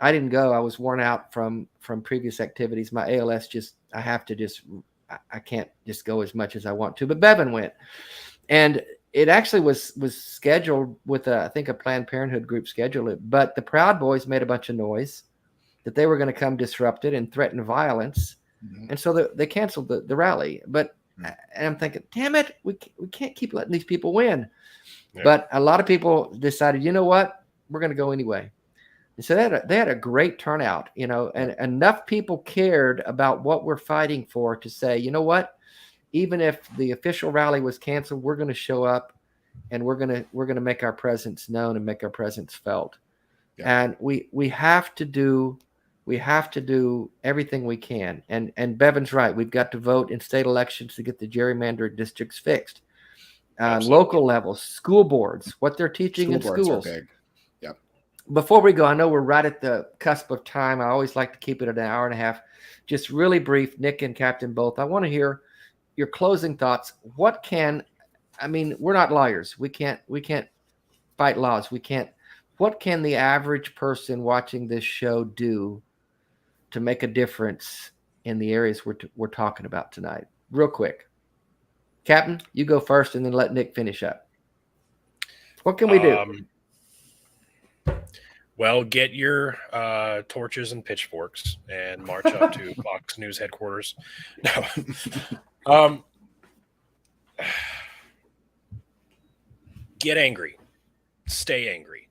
I didn't go. I was worn out from previous activities. My ALS I can't just go as much as I want to. But Bevan went, and it actually was scheduled with I think a Planned Parenthood group scheduled it. But the Proud Boys made a bunch of noise that they were going to come disrupt it and threaten violence, and so they canceled the rally. But and I'm thinking, damn it, we can't keep letting these people win. Yeah. But a lot of people decided, you know what, we're going to go anyway. And so they had a great turnout, and enough people cared about what we're fighting for to say, you know what, even if the official rally was canceled, we're going to show up, and we're going to make our presence known and make our presence felt. Yeah. And we have to do everything we can. And Bevan's right. We've got to vote in state elections to get the gerrymandered districts fixed. Local levels, school boards, what they're teaching in schools. Are big. Yep. Before we go, I know we're right at the cusp of time. I always like to keep it at an hour and a half. Just really brief, Nick and Captain both. I want to hear your closing thoughts. We're not lawyers. We can't fight laws. What can the average person watching this show do to make a difference in the areas we're talking about tonight? Real quick. Captain, you go first, and then let Nick finish up. What can we do? Well, get your torches and pitchforks and march up to Fox News headquarters. No. Get angry. Stay angry.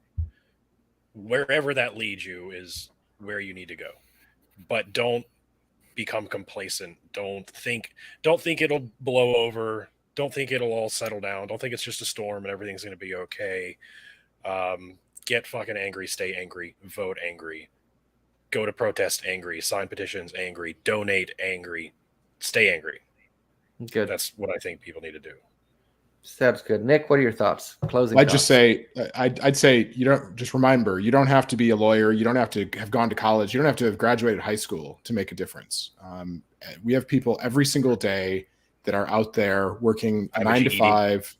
Wherever that leads you is where you need to go. But don't become complacent. Don't think it'll blow over. Don't think it'll all settle down. Don't think it's just a storm and everything's going to be okay. Get fucking angry. Stay angry. Vote angry. Go to protest angry. Sign petitions angry. Donate angry. Stay angry. Good. That's what I think people need to do. Sounds good. Nick, what are your thoughts? Closing I'd thoughts. just say, I'd say, just remember, you don't have to be a lawyer. You don't have to have gone to college. You don't have to have graduated high school to make a difference. We have people every single day that are out there working 9 to 5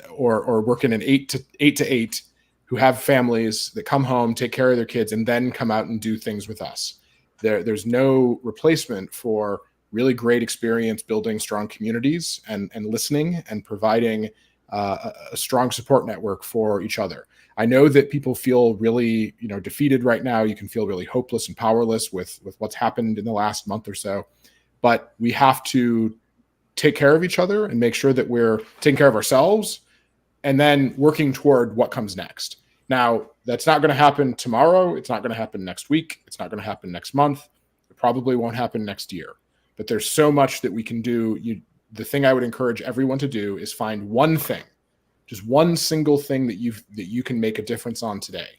or working an 8 to 8 who have families that come home, take care of their kids, and then come out and do things with us. There's no replacement for really great experience building strong communities and listening and providing a strong support network for each other. I know that people feel really, defeated right now. You can feel really hopeless and powerless with what's happened in the last month or so, but we have to take care of each other and make sure that we're taking care of ourselves and then working toward what comes next. Now, that's not going to happen tomorrow. It's not going to happen next week. It's not going to happen next month. It probably won't happen next year. But there's so much that we can do. The thing I would encourage everyone to do is find one thing, just one single thing that you can make a difference on today,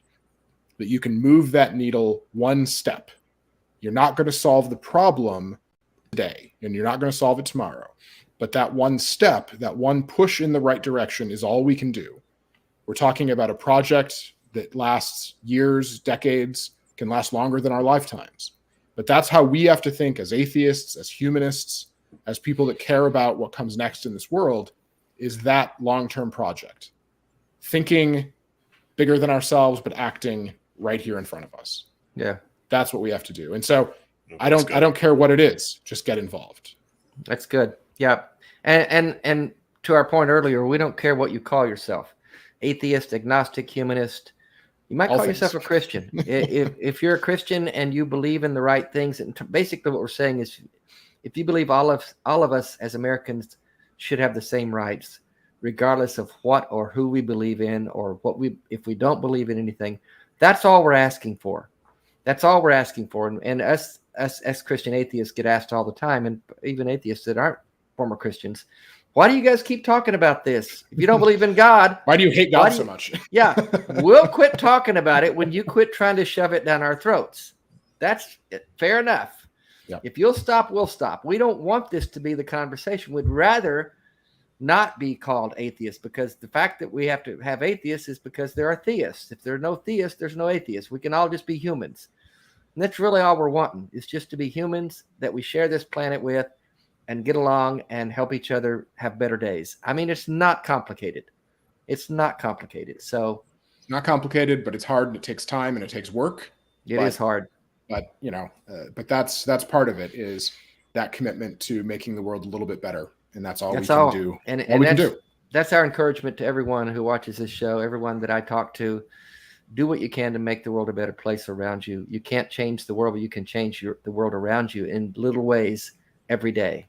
that you can move that needle one step. You're not going to solve the problem today, and you're not going to solve it tomorrow. But that one step, that one push in the right direction is all we can do. We're talking about a project that lasts years, decades, can last longer than our lifetimes. But that's how we have to think as atheists, as humanists, as people that care about what comes next in this world, is that long-term project. Thinking bigger than ourselves, but acting right here in front of us. Yeah. That's what we have to do. And so I don't care what it is, just get involved. That's good. Yeah. And to our point earlier, we don't care what you call yourself. Atheist, agnostic, humanist. You might call yourself a Christian. if you're a Christian and you believe in the right things, and basically what we're saying is, if you believe all of us as Americans should have the same rights, regardless of what or who we believe in, or if we don't believe in anything, That's all we're asking for. That's all we're asking for. And us Christian atheists get asked all the time, and even atheists that aren't former Christians, why do you guys keep talking about this? If you don't believe in God, why do you hate God so much? Yeah, we'll quit talking about it when you quit trying to shove it down our throats. That's fair enough. Yep. If you'll stop, we'll stop. We don't want this to be the conversation. We'd rather not be called atheists, because the fact that we have to have atheists is because there are theists. If there are no theists, there's no atheists. We can all just be humans. And that's really all we're wanting, is just to be humans that we share this planet with and get along and help each other have better days. I mean, it's not complicated. It's not complicated. So it's not complicated, but it's hard, and it takes time, and it takes work. It is hard. But, you know, but that's part of it, is that commitment to making the world a little bit better. And that's all we can do. And we can do. That's our encouragement to everyone who watches this show, everyone that I talk to. Do what you can to make the world a better place around you. You can't change the world, but you can change the world around you in little ways every day,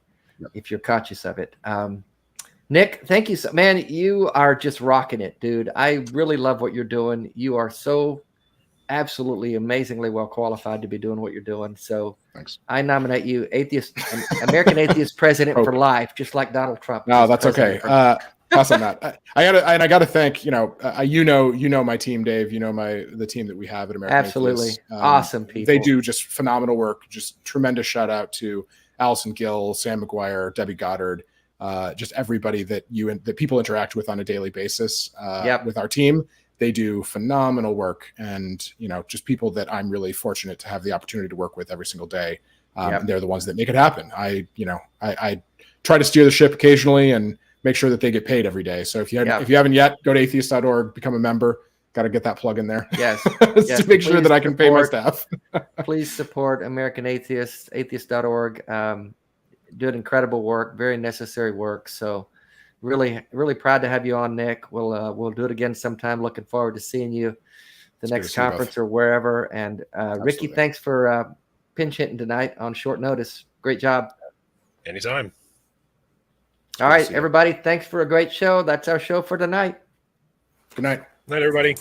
if you're conscious of it. Nick, thank you. Man, you are just rocking it, dude. I really love what you're doing. You are so absolutely amazingly well qualified to be doing what you're doing. So thanks. I nominate you American Atheist president for life, just like Donald Trump. No, that's okay. Pass on that. I gotta thank, you know my team, Dave, the team that we have at American Absolutely. Atheists. Awesome people. They do just phenomenal work. Just tremendous shout out to Allison Gill, Sam McGuire, Debbie Goddard, just everybody that people interact with on a daily basis with our team. They do phenomenal work, and, just people that I'm really fortunate to have the opportunity to work with every single day. And they're the ones that make it happen. I try to steer the ship occasionally and make sure that they get paid every day. So if you haven't yet, go to atheist.org, become a member. Got to get that plug in there. Yes. To make sure that I can pay my staff. Please support American Atheists, atheist.org. Doing incredible work, very necessary work. So really, really proud to have you on, Nick. We'll do it again sometime. Looking forward to seeing you the next conference or wherever. And Ricky, thanks for pinch hitting tonight on short notice. Great job. Anytime. All right, everybody. Thanks for a great show. That's our show for tonight. Good night. Night, everybody.